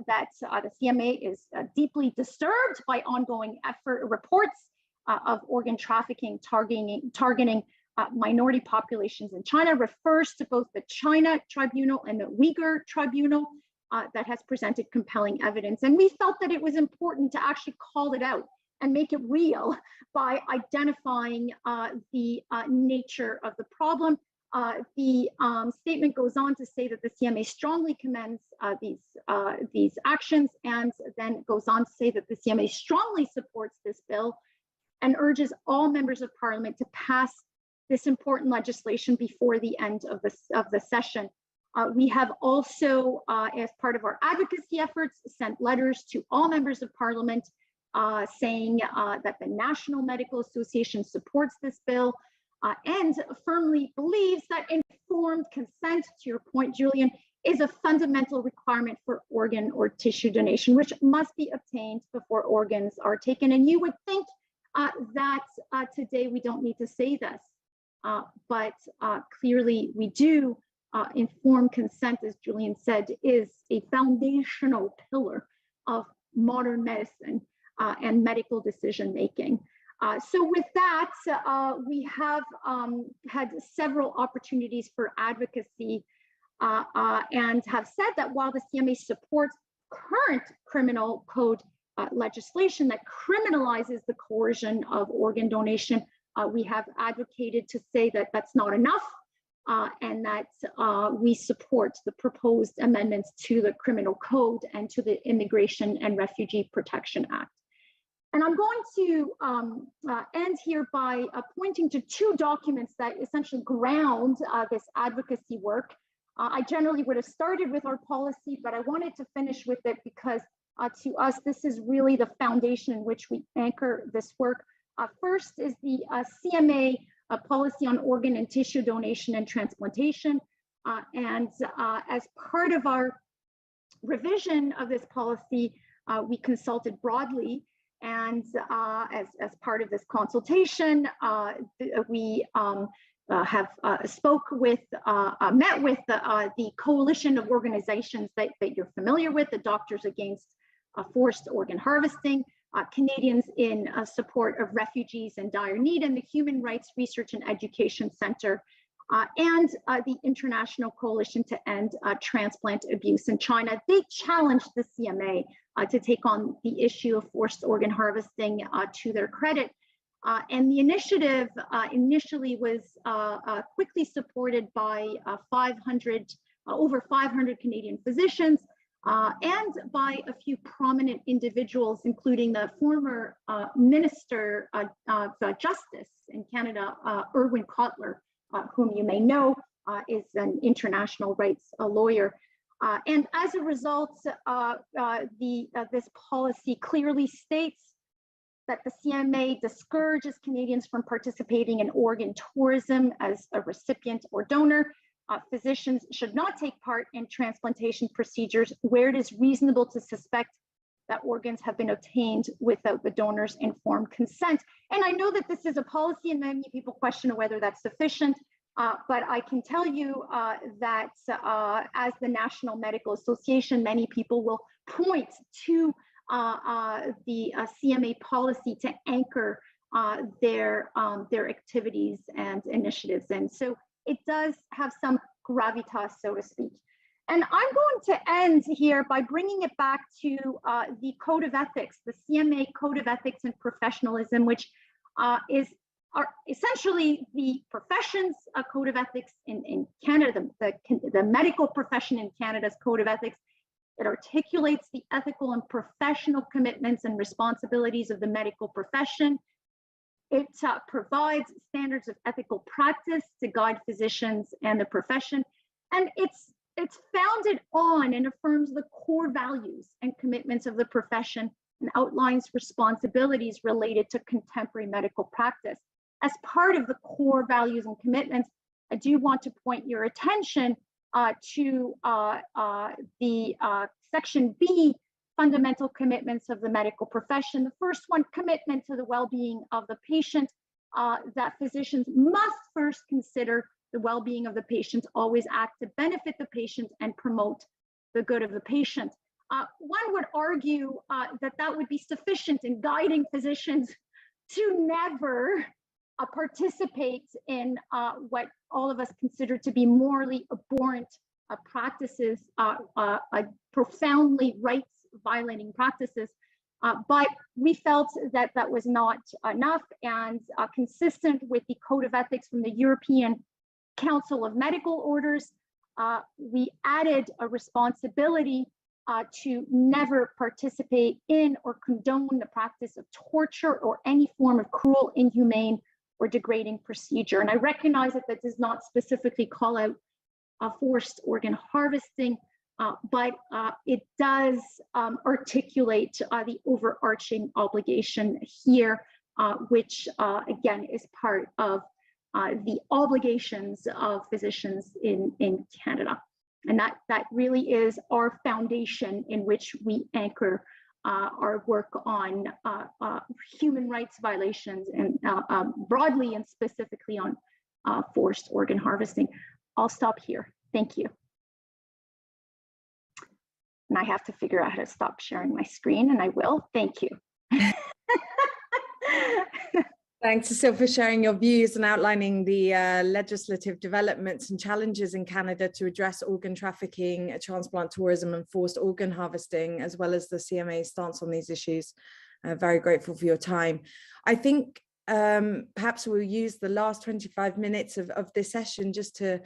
that the CMA is deeply disturbed by ongoing reports of organ trafficking targeting minority populations in China, refers to both the China Tribunal and the Uyghur Tribunal that has presented compelling evidence. And we felt that it was important to actually call it out and make it real by identifying the nature of the problem. The statement goes on to say that the CMA strongly commends these actions, and then goes on to say that the CMA strongly supports this bill and urges all members of Parliament to pass this important legislation before the end of the session. We have also, as part of our advocacy efforts, sent letters to all members of Parliament saying that the National Medical Association supports this bill and firmly believes that informed consent, to your point, Julian, is a fundamental requirement for organ or tissue donation, which must be obtained before organs are taken. And you would think that today we don't need to say this, but clearly we do. Informed consent, as Julian said, is a foundational pillar of modern medicine and medical decision making. So with that, we have had several opportunities for advocacy and have said that while the CMA supports current criminal code legislation that criminalizes the coercion of organ donation, we have advocated to say that that's not enough. And that we support the proposed amendments to the Criminal Code and to the Immigration and Refugee Protection Act. And I'm going to end here by pointing to two documents that essentially ground this advocacy work. I generally would have started with our policy, but I wanted to finish with it because to us, this is really the foundation in which we anchor this work. First is the CMA Policy on Organ and Tissue Donation and Transplantation. And as part of our revision of this policy, we consulted broadly. And as part of this consultation, we have met with the coalition of organizations that you're familiar with, the Doctors Against Forced Organ Harvesting, Canadians in Support of Refugees in Dire Need, and the Human Rights Research and Education Center, and the International Coalition to End Transplant Abuse in China. They challenged the CMA to take on the issue of forced organ harvesting to their credit. And the initiative initially was quickly supported by over 500 Canadian physicians and by a few prominent individuals, including the former Minister of Justice in Canada, Irwin Cotler, whom you may know is an international rights lawyer. And as a result, this policy clearly states that the CMA discourages Canadians from participating in organ tourism as a recipient or donor. Physicians should not take part in transplantation procedures where it is reasonable to suspect that organs have been obtained without the donor's informed consent. And I know that this is a policy and many people question whether that's sufficient, but I can tell you that as the National Medical Association, many people will point to the CMA policy to anchor their activities and initiatives. And so it does have some gravitas, so to speak. And I'm going to end here by bringing it back to the Code of Ethics, the CMA Code of Ethics and Professionalism, which are essentially the profession's Code of Ethics in Canada, the medical profession in Canada's Code of Ethics. It articulates the ethical and professional commitments and responsibilities of the medical profession. It provides standards of ethical practice to guide physicians and the profession. And it's founded on and affirms the core values and commitments of the profession and outlines responsibilities related to contemporary medical practice. As part of the core values and commitments, I do want to point your attention to the Section B, fundamental commitments of the medical profession. The first one, commitment to the well-being of the patient, that physicians must first consider the well-being of the patient, always act to benefit the patient and promote the good of the patient. One would argue that would be sufficient in guiding physicians to never participate in what all of us consider to be morally abhorrent practices, profoundly rights-violating practices. But we felt that was not enough, and consistent with the Code of Ethics from the European Council of Medical Orders, we added a responsibility to never participate in or condone the practice of torture or any form of cruel, inhumane, or degrading procedure. And I recognize that does not specifically call out forced organ harvesting, but it does articulate the overarching obligation here, which again is part of the obligations of physicians in Canada. And that really is our foundation in which we anchor our work on human rights violations, and broadly and specifically on forced organ harvesting. I'll stop here. Thank you. And I have to figure out how to stop sharing my screen, and I will. Thank you. Thanks, Cecile, for sharing your views and outlining the legislative developments and challenges in Canada to address organ trafficking, transplant tourism, and forced organ harvesting, as well as the CMA's stance on these issues. Very grateful for your time. I think perhaps we'll use the last 25 minutes of this session just to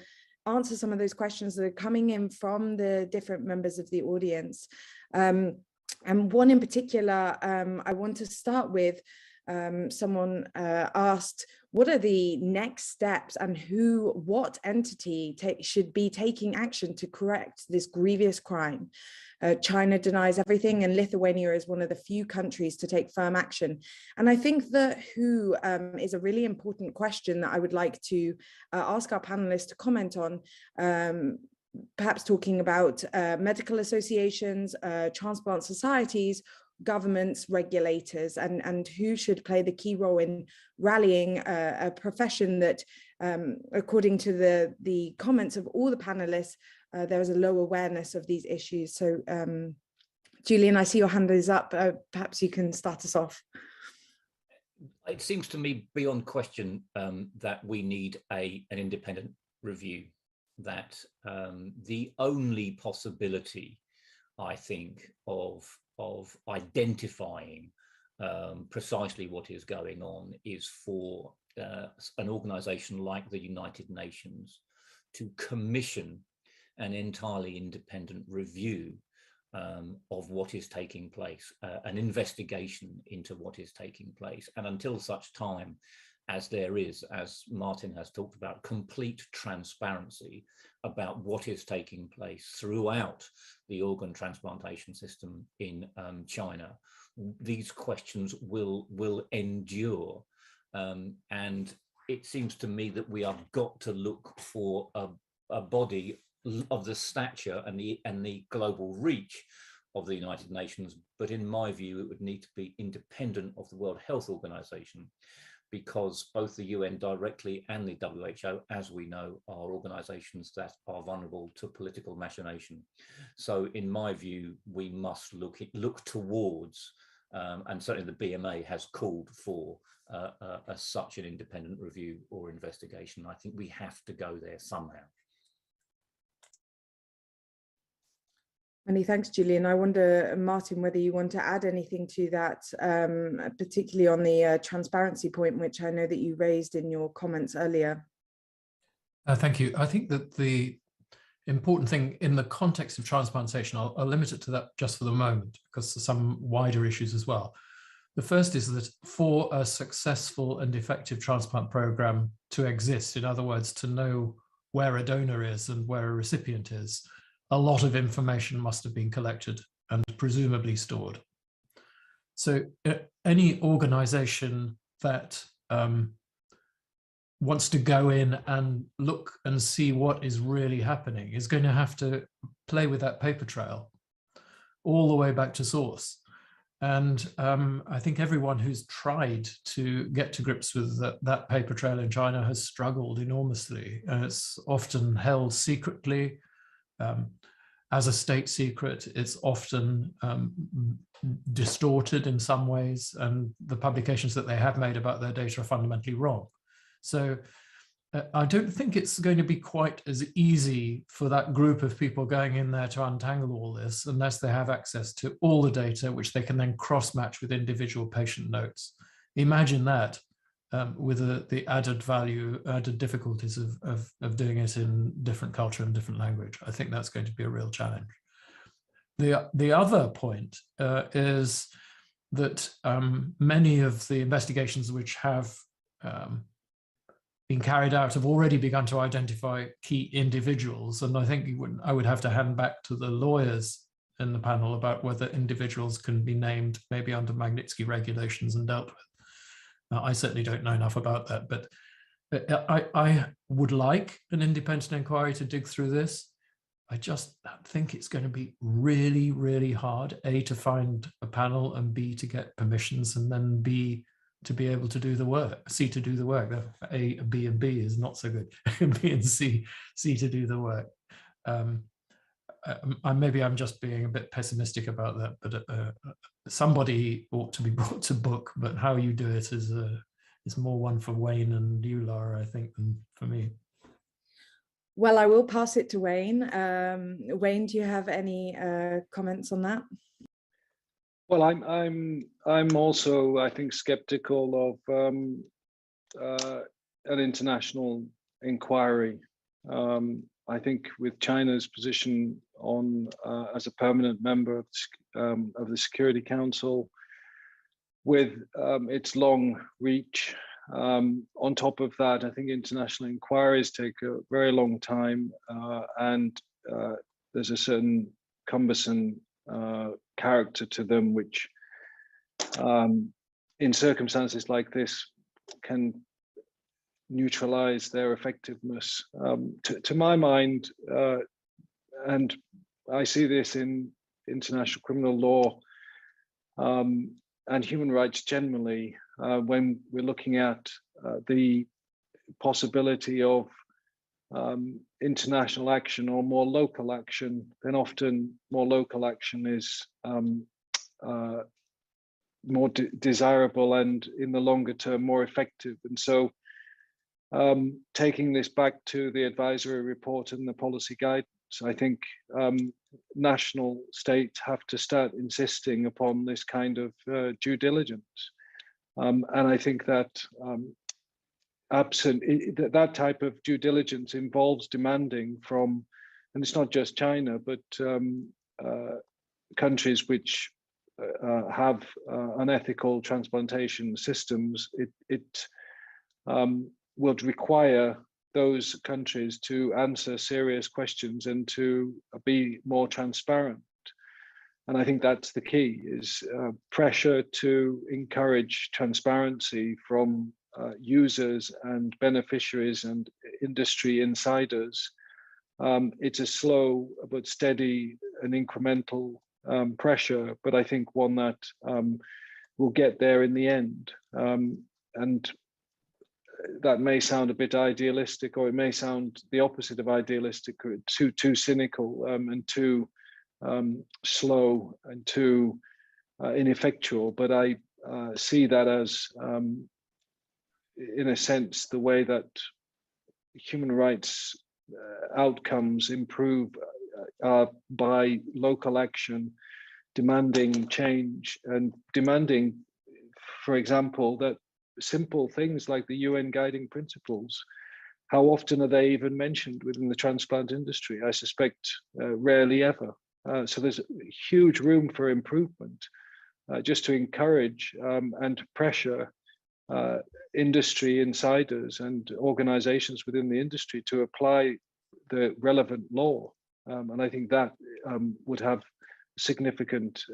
answer some of those questions that are coming in from the different members of the audience. And one in particular, I want to start with. Someone asked, what are the next steps and what entity should be taking action to correct this grievous crime? China denies everything, and Lithuania is one of the few countries to take firm action. And I think that who is a really important question that I would like to ask our panelists to comment on, perhaps talking about medical associations, transplant societies, governments, regulators, and who should play the key role in rallying a profession that, according to the comments of all the panelists, there is a low awareness of these issues. So Julian, I see your hand is up. Perhaps you can start us off. It seems to me beyond question that we need an independent review, that the only possibility, I think, of identifying precisely what is going on is for an organization like the United Nations to commission an entirely independent review of what is taking place, an investigation into what is taking place. And until such time as there is, as Martin has talked about, complete transparency about what is taking place throughout the organ transplantation system in China, these questions will endure. And it seems to me that we have got to look for a body of the stature and the global reach of the United Nations. But in my view, it would need to be independent of the World Health Organization, because both the UN directly and the WHO, as we know, are organizations that are vulnerable to political machination. So in my view, we must look towards, and certainly the BMA has called for such an independent review or investigation. I think we have to go there somehow. Many thanks, Julian. I wonder, Martin, whether you want to add anything to that, particularly on the transparency point, which I know that you raised in your comments earlier. Thank you. I think that the important thing in the context of transplantation, I'll limit it to that just for the moment, because there's some wider issues as well. The first is that for a successful and effective transplant program to exist, in other words, to know where a donor is and where a recipient is, a lot of information must have been collected and presumably stored. So any organization that wants to go in and look and see what is really happening is going to have to play with that paper trail all the way back to source. And I think everyone who's tried to get to grips with that paper trail in China has struggled enormously. And it's often held secretly. As a state secret, it's often distorted in some ways, and the publications that they have made about their data are fundamentally wrong. So I don't think it's going to be quite as easy for that group of people going in there to untangle all this unless they have access to all the data, which they can then cross-match with individual patient notes. Imagine that. With the added value, added difficulties of doing it in different culture and different language. I think that's going to be a real challenge. The other point is that many of the investigations which have been carried out have already begun to identify key individuals. And I think I would have to hand back to the lawyers in the panel about whether individuals can be named maybe under Magnitsky regulations and dealt with. I certainly don't know enough about that, but I would like an independent inquiry to dig through this. I just think it's going to be really, really hard, A, to find a panel, and B, to get permissions, and then B, to be able to do the work, C, to do the work. A, B, and B is not so good. B and C to do the work. Maybe I'm just being a bit pessimistic about that, but somebody ought to be brought to book. But how you do it is more one for Wayne and you, Laura, I think, than for me. Well, I will pass it to Wayne. Wayne, do you have any comments on that? Well, I'm also, I think, skeptical of an international inquiry. I think with China's position on as a permanent member of the Security Council, with its long reach, on top of that, I think international inquiries take a very long time, and there's a certain cumbersome character to them, which in circumstances like this can neutralize their effectiveness. To my mind, and I see this in international criminal law, and human rights generally, when we're looking at the possibility of international action or more local action, then often more local action is more desirable and in the longer term more effective. And so taking this back to the advisory report and the policy guidance, I think national states have to start insisting upon this kind of due diligence. And I think that that type of due diligence involves demanding from, and it's not just China, but countries which have unethical transplantation systems, it would require those countries to answer serious questions and to be more transparent. And I think that's the key, is pressure to encourage transparency from users and beneficiaries and industry insiders. It's a slow but steady and incremental pressure, but I think one that will get there in the end. And that may sound a bit idealistic, or it may sound the opposite of idealistic, or too cynical and too slow and too ineffectual. But I see that as, in a sense, the way that human rights outcomes improve by local action, demanding change and demanding, for example, that simple things like the UN guiding principles, how often are they even mentioned within the transplant industry? I suspect rarely ever. So there's huge room for improvement, just to encourage and to pressure industry insiders and organizations within the industry to apply the relevant law. And I think that would have significant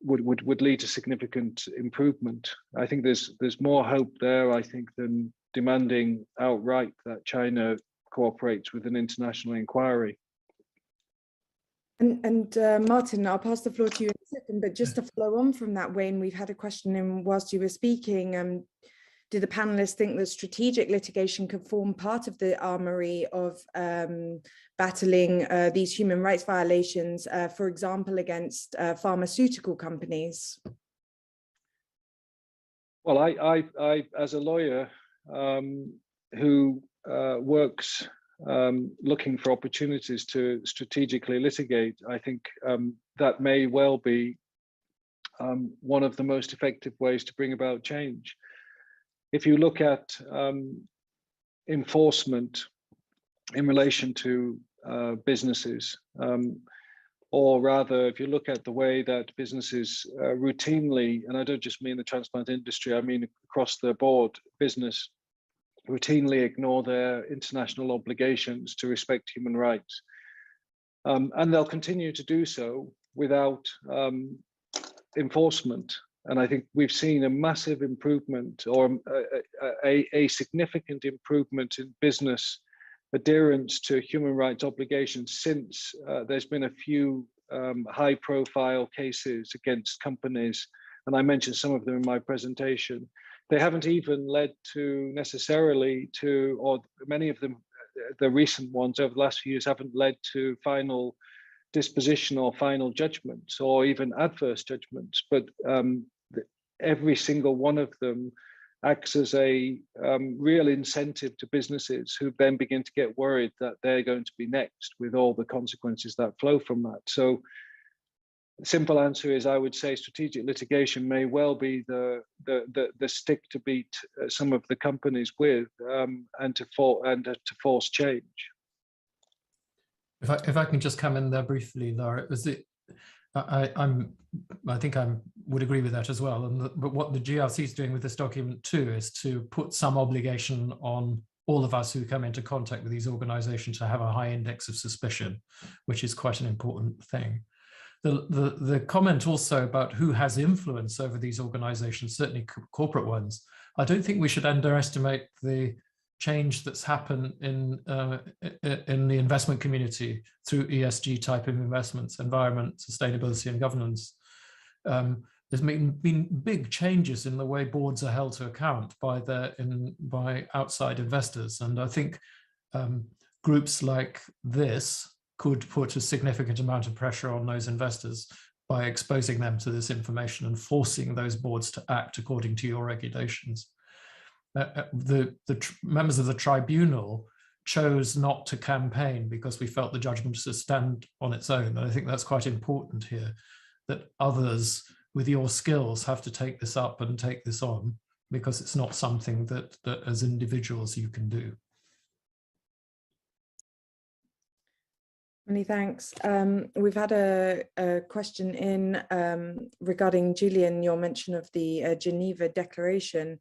would lead to significant improvement. I think there's more hope there, I think, than demanding outright that China cooperates with an international inquiry. And Martin, I'll pass the floor to you in a second, but just to follow on from that, Wayne, we've had a question in whilst you were speaking. Do the panelists think that strategic litigation could form part of the armory of battling these human rights violations, for example, against pharmaceutical companies? Well, I as a lawyer who works looking for opportunities to strategically litigate, I think that may well be one of the most effective ways to bring about change. If you look at enforcement in relation to businesses, or rather, if you look at the way that businesses routinely, and I don't just mean the transplant industry, I mean across the board, business routinely ignore their international obligations to respect human rights. And they'll continue to do so without enforcement. And I think we've seen a massive improvement, or a significant improvement in business adherence to human rights obligations since there's been a few high-profile cases against companies, and I mentioned some of them in my presentation. They haven't even led to necessarily to, or many of them, the recent ones over the last few years, haven't led to final disposition or final judgments or even adverse judgments, but every single one of them acts as a real incentive to businesses who then begin to get worried that they're going to be next with all the consequences that flow from that. So the simple answer is, I would say strategic litigation may well be the stick to beat some of the companies with, and to force change. If I can just come in there briefly, Laura, I think I would agree with that as well. But what the GRC is doing with this document too is to put some obligation on all of us who come into contact with these organizations to have a high index of suspicion, which is quite an important thing. The comment also about who has influence over these organizations, certainly corporate ones, I don't think we should underestimate the change that's happened in the investment community through ESG type of investments, environment, sustainability and governance. there's been big changes in the way boards are held to account by outside investors. And I think groups like this could put a significant amount of pressure on those investors by exposing them to this information and forcing those boards to act according to your regulations. The members of the tribunal chose not to campaign because we felt the judgment should stand on its own. And I think that's quite important here, that others with your skills have to take this up and take this on, because it's not something that as individuals you can do. Many thanks. We've had a question in regarding, Julian, your mention of the Geneva Declaration.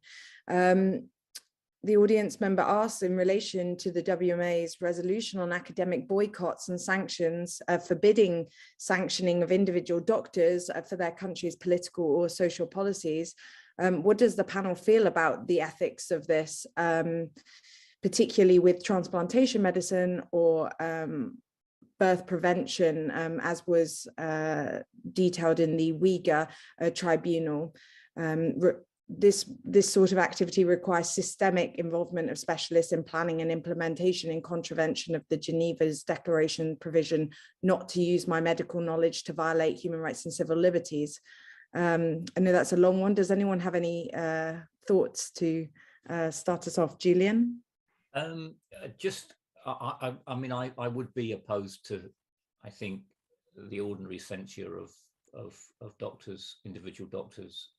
The audience member asks, in relation to the WMA's resolution on academic boycotts and sanctions, forbidding sanctioning of individual doctors for their country's political or social policies, what does the panel feel about the ethics of this, particularly with transplantation medicine or birth prevention, as was detailed in the Uyghur Tribunal? This sort of activity requires systemic involvement of specialists in planning and implementation, in contravention of the Geneva's Declaration provision not to use my medical knowledge to violate human rights and civil liberties. I know that's a long one. Does anyone have any thoughts to start us off? Julian? I mean, I would be opposed to, I think, the ordinary censure of doctors, individual doctors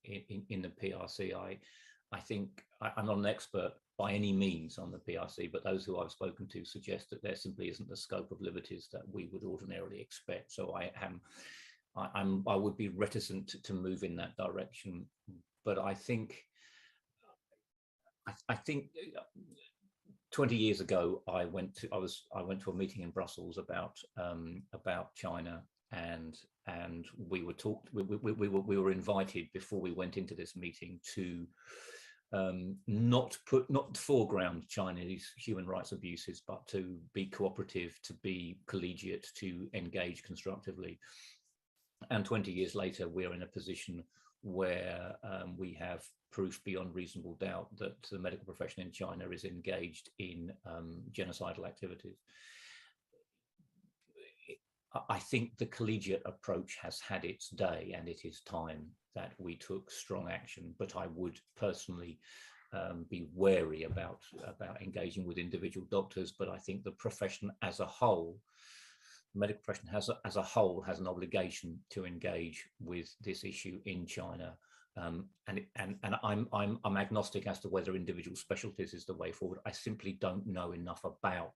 in the PRC. I think I'm not an expert by any means on the PRC, but those who I've spoken to suggest that there simply isn't the scope of liberties that we would ordinarily expect. So I would be reticent to move in that direction. But I think 20 years ago, I went to a meeting in Brussels about China, and we were invited before we went into this meeting to not foreground Chinese human rights abuses, but to be cooperative, to be collegiate, to engage constructively. And 20 years later, we're in a position where we have proof beyond reasonable doubt that the medical profession in China is engaged in genocidal activities. I think the collegiate approach has had its day, and it is time that we took strong action. But I would personally be wary about engaging with individual doctors. But I think the profession as a whole, the medical profession as a whole, has an obligation to engage with this issue in China. And I'm agnostic as to whether individual specialties is the way forward. I simply don't know enough about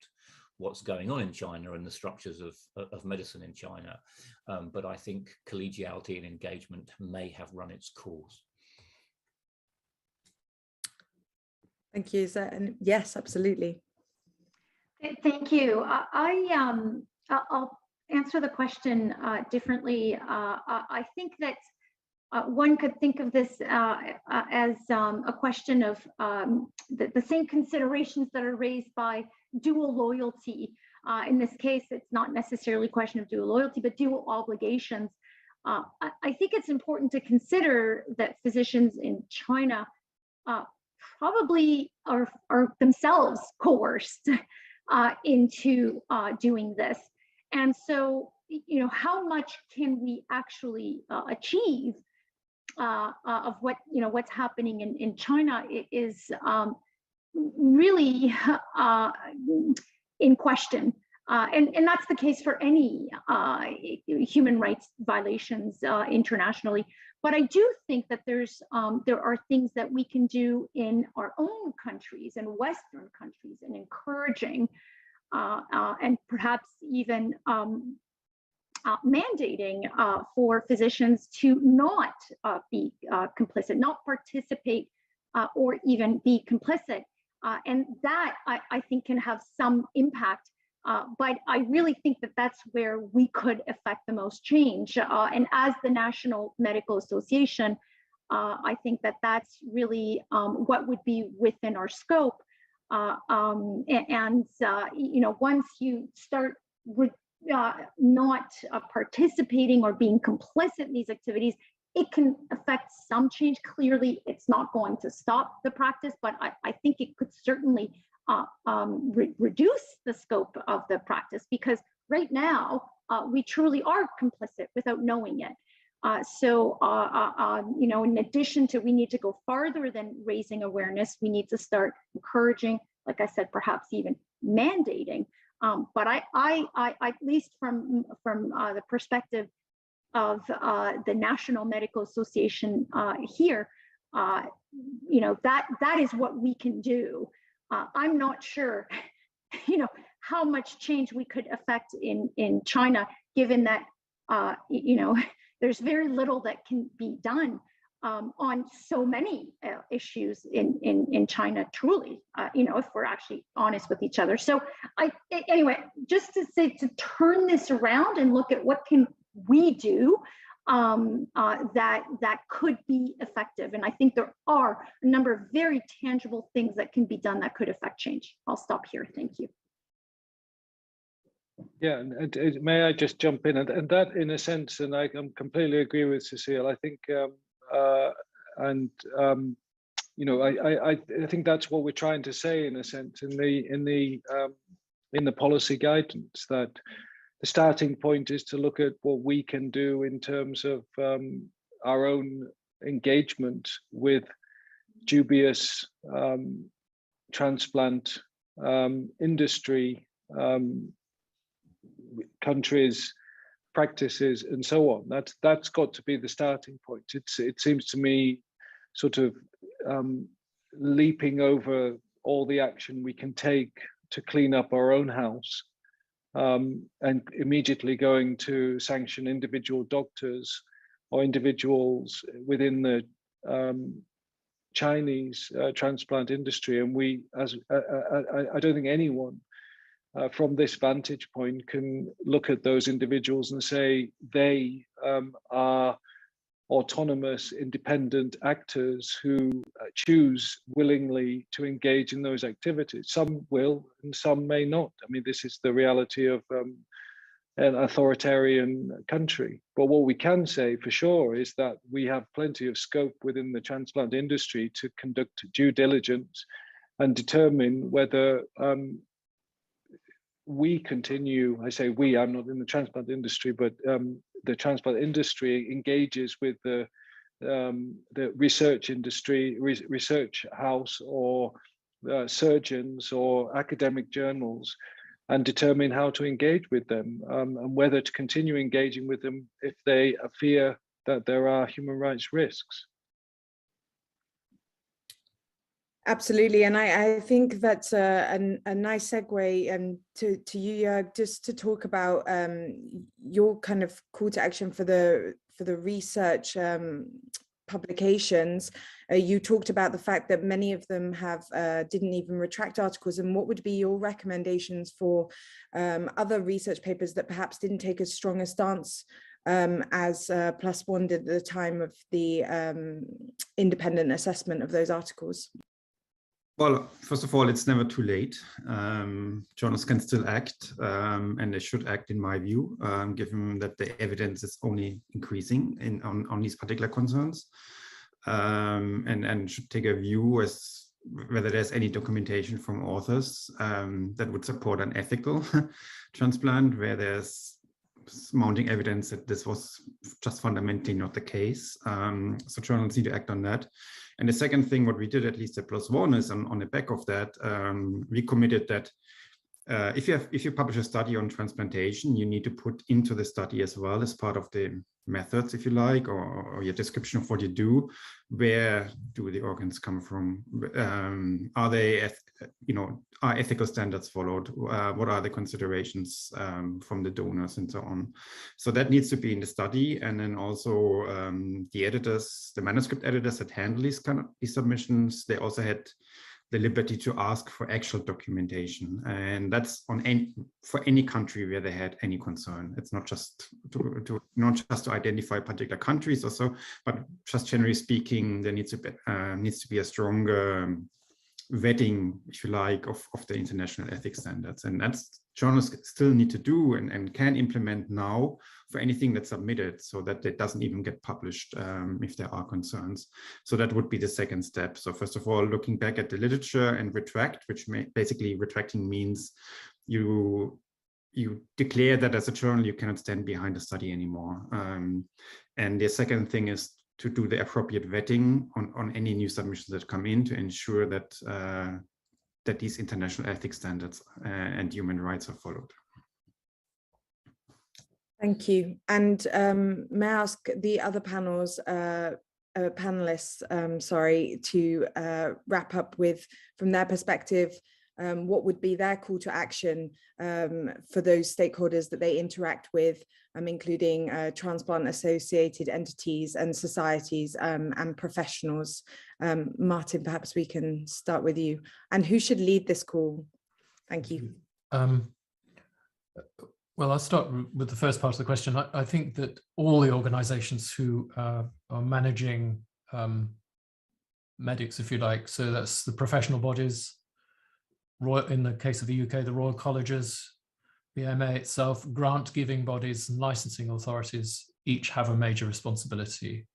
what's going on in China and the structures of medicine in China. But I think collegiality and engagement may have run its course. Thank you. Yes, absolutely. Thank you. I'll answer the question differently. I think that one could think of this as a question of the same considerations that are raised by dual loyalty. In this case, it's not necessarily a question of dual loyalty, but dual obligations. I think it's important to consider that physicians in China probably are themselves coerced into doing this. And so, you know, how much can we actually achieve of what's happening in China is really in question. And that's the case for any human rights violations internationally. But I do think that there are things that we can do in our own countries and Western countries, and encouraging and perhaps even mandating for physicians to not be complicit, not participate, or even be complicit. And that I think can have some impact. But I really think that that's where we could affect the most change. And as the National Medical Association, I think that that's really what would be within our scope. You know, once you start not participating or being complicit in these activities, it can affect some change. Clearly, it's not going to stop the practice, but I think it could certainly reduce the scope of the practice, because right now we truly are complicit without knowing it. You know, in addition to, we need to go farther than raising awareness, we need to start encouraging, like I said, perhaps even mandating. But at least from the perspective of the National Medical Association here, you know, that is what we can do. I'm not sure, you know, how much change we could affect in China, given that, you know, there's very little that can be done on so many issues in China, truly, you know, if we're actually honest with each other. So anyway, just to say, to turn this around and look at what can we do that could be effective. And I think there are a number of very tangible things that can be done that could affect change. I'll stop here. Thank you. Yeah, and may I just jump in, and that, in a sense, and I completely agree with Cecile. I think, you know, I think that's what we're trying to say, in a sense, in the policy guidance, that the starting point is to look at what we can do in terms of our own engagement with dubious transplant industry, countries, practices, and so on. That's got to be the starting point. It seems to me sort of leaping over all the action we can take to clean up our own house, and immediately going to sanction individual doctors or individuals within the Chinese transplant industry. And we, I don't think anyone from this vantage point can look at those individuals and say they are autonomous, independent actors who choose willingly to engage in those activities. Some will and some may not. I mean, this is the reality of an authoritarian country. But what we can say for sure is that we have plenty of scope within the transplant industry to conduct due diligence and determine whether we continue, I say we, I'm not in the transplant industry, but the transplant industry engages with the research industry, research house, or surgeons or academic journals, and determine how to engage with them, and whether to continue engaging with them if they fear that there are human rights risks. Absolutely, and I think that's a nice segue to you, Jörg, just to talk about your kind of call to action for the research publications. You talked about the fact that many of them have didn't even retract articles, and what would be your recommendations for other research papers that perhaps didn't take as strong a stance as Plus One did at the time of the independent assessment of those articles? Well, first of all, it's never too late. Journalists can still act, and they should act, in my view, given that the evidence is only increasing on these particular concerns, and should take a view as whether there's any documentation from authors that would support an ethical transplant, where there's mounting evidence that this was just fundamentally not the case. So journalists need to act on that. And the second thing, what we did, at least at Plus One, is on the back of that, we committed that if you publish a study on transplantation, you need to put into the study as well, as part of the methods, if you like, or your description of what you do, where do the organs come from? Are they, are ethical standards followed? What are the considerations from the donors and so on? So that needs to be in the study. And then also the editors, the manuscript editors that handle these kind of submissions, they also had the liberty to ask for actual documentation, and that's for any country where they had any concern. It's not just to identify particular countries or so, but just generally speaking, there needs to be a stronger vetting, if you like, of the international ethics standards, and that's journals still need to do and can implement now for anything that's submitted, so that it doesn't even get published if there are concerns. So that would be the second step. So first of all, looking back at the literature and retract, which basically retracting means you declare that as a journal you cannot stand behind the study anymore. And the second thing is to do the appropriate vetting on any new submissions that come in to ensure that that these international ethics standards and human rights are followed. Thank you. And may I ask the other panelists, sorry, to wrap up with, from their perspective, what would be their call to action for those stakeholders that they interact with, including transplant associated entities and societies and professionals. Martin, perhaps we can start with you. And who should lead this call? Thank you. Well, I'll start with the first part of the question. I think that all the organizations who are managing medics, if you like, so that's the professional bodies, in the case of the UK, the Royal Colleges, the CMA itself, grant-giving bodies and licensing authorities each have a major responsibility.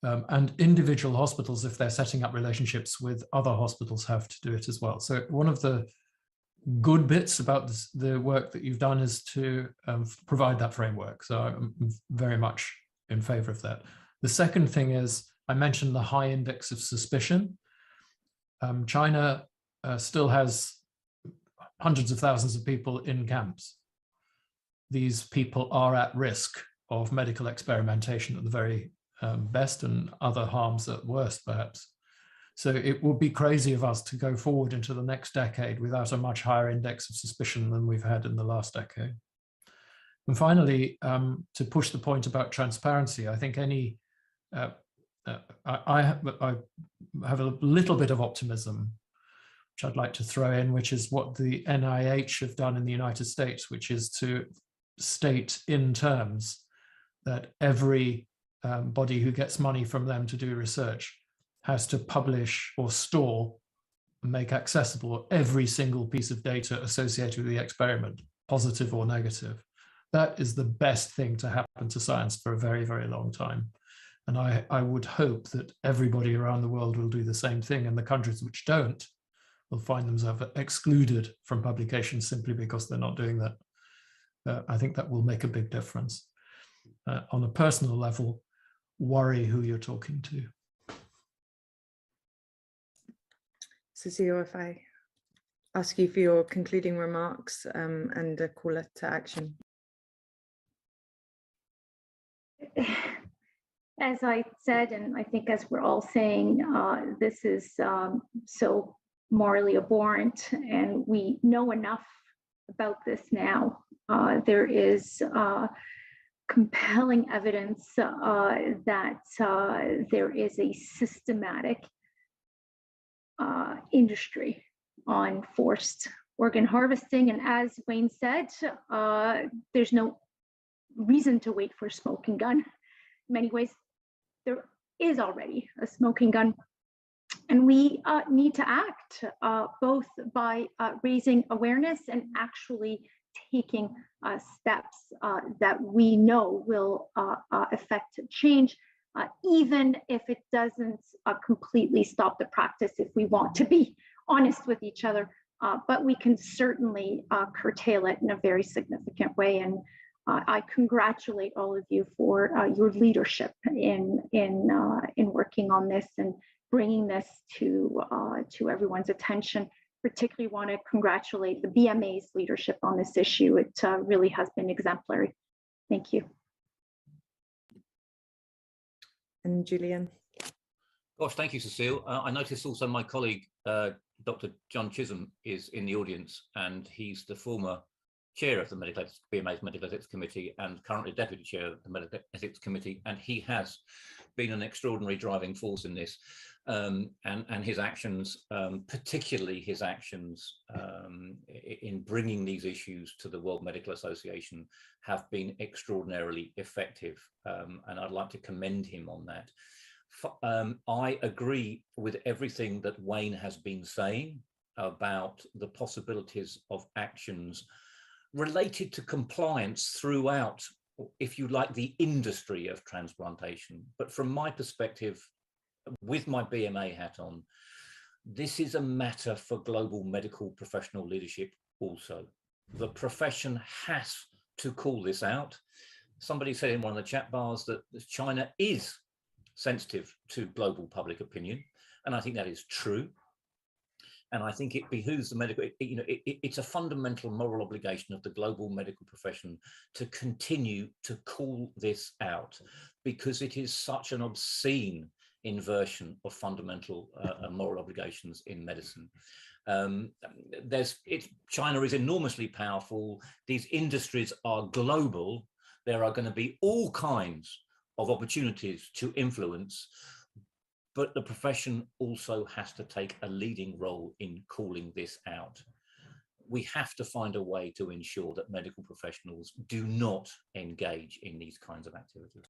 And individual hospitals, if they're setting up relationships with other hospitals, have to do it as well. So one of the good bits about the work that you've done is to provide that framework. So I'm very much in favor of that. The second thing is, I mentioned the high index of suspicion. China still has hundreds of thousands of people in camps. These people are at risk of medical experimentation at the very best, and other harms at worst, perhaps. So it would be crazy of us to go forward into the next decade without a much higher index of suspicion than we've had in the last decade. And finally, to push the point about transparency, I think I have a little bit of optimism, which I'd like to throw in, which is what the NIH have done in the United States, which is to state in terms that every body who gets money from them to do research has to publish or store and make accessible every single piece of data associated with the experiment, positive or negative. That is the best thing to happen to science for a very, very long time. And I would hope that everybody around the world will do the same thing, and the countries which don't will find themselves excluded from publications simply because they're not doing that. I think that will make a big difference. On a personal level, worry who you're talking to. Cecile, if I ask you for your concluding remarks and a call to action. As I said, and I think as we're all saying, this is so morally abhorrent, and we know enough about this now. There is compelling evidence that there is a systematic industry on forced organ harvesting. And as Wayne said, there's no reason to wait for a smoking gun. In many ways, there is already a smoking gun. And we need to act both by raising awareness and actually taking steps that we know will affect change, even if it doesn't completely stop the practice, if we want to be honest with each other. But we can certainly curtail it in a very significant way. And I congratulate all of you for your leadership in working on this and bringing this to everyone's attention. Particularly want to congratulate the BMA's leadership on this issue. It really has been exemplary. Thank you. And Julian. Gosh, thank you, Cecile. I noticed also my colleague, Dr. John Chisholm, is in the audience, and he's the former chair of the BMA's Medical Ethics Committee and currently deputy chair of the Medical Ethics Committee, and he has been an extraordinary driving force in this. And his actions, particularly his actions in bringing these issues to the World Medical Association, have been extraordinarily effective. And I'd like to commend him on that. I agree with everything that Wayne has been saying about the possibilities of actions related to compliance throughout, if you like, the industry of transplantation. But from my perspective, with my BMA hat on, this is a matter for global medical professional leadership also. The profession has to call this out. Somebody said in one of the chat bars that China is sensitive to global public opinion, and I think that is true. And I think it behooves the medical, it's a fundamental moral obligation of the global medical profession to continue to call this out, because it is such an obscene inversion of fundamental moral obligations in medicine. China is enormously powerful. These industries are global. There are going to be all kinds of opportunities to influence, but the profession also has to take a leading role in calling this out. We have to find a way to ensure that medical professionals do not engage in these kinds of activities.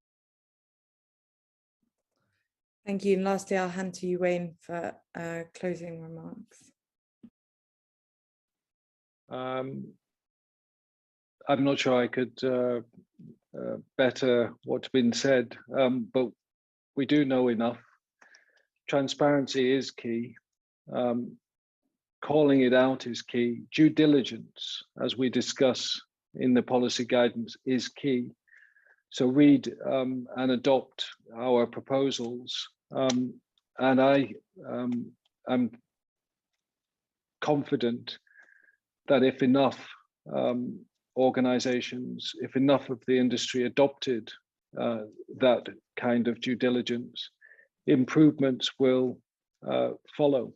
Thank you. And lastly, I'll hand to you, Wayne, for closing remarks. I'm not sure I could better what's been said, but we do know enough. Transparency is key. Calling it out is key. Due diligence, as we discuss in the policy guidance, is key. So read and adopt our proposals. And I am confident that if enough organizations, if enough of the industry adopted that kind of due diligence, improvements will follow.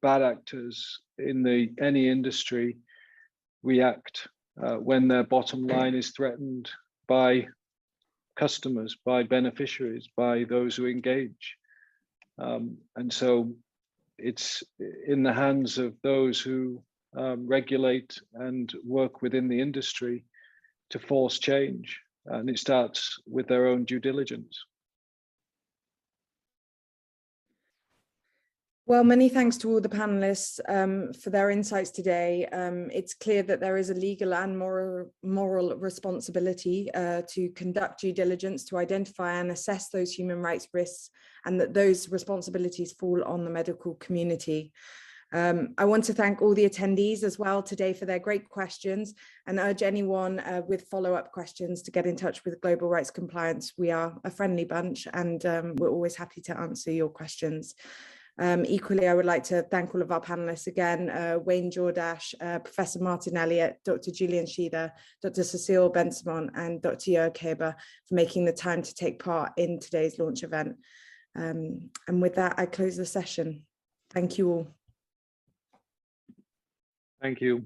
Bad actors in any industry react when their bottom line is threatened by customers, by beneficiaries, by those who engage. And so it's in the hands of those who regulate and work within the industry to force change. And it starts with their own due diligence. Well, many thanks to all the panelists for their insights today. It's clear that there is a legal and moral responsibility to conduct due diligence, to identify and assess those human rights risks, and that those responsibilities fall on the medical community. I want to thank all the attendees as well today for their great questions, and urge anyone with follow-up questions to get in touch with Global Rights Compliance. We are a friendly bunch, and we're always happy to answer your questions. Equally, I would like to thank all of our panelists again, Wayne Jordash, Professor Martin Elliott, Dr. Julian Schieder, Dr. Cecile Bensimon, and Dr. Joa Keber for making the time to take part in today's launch event. And with that, I close the session. Thank you all. Thank you.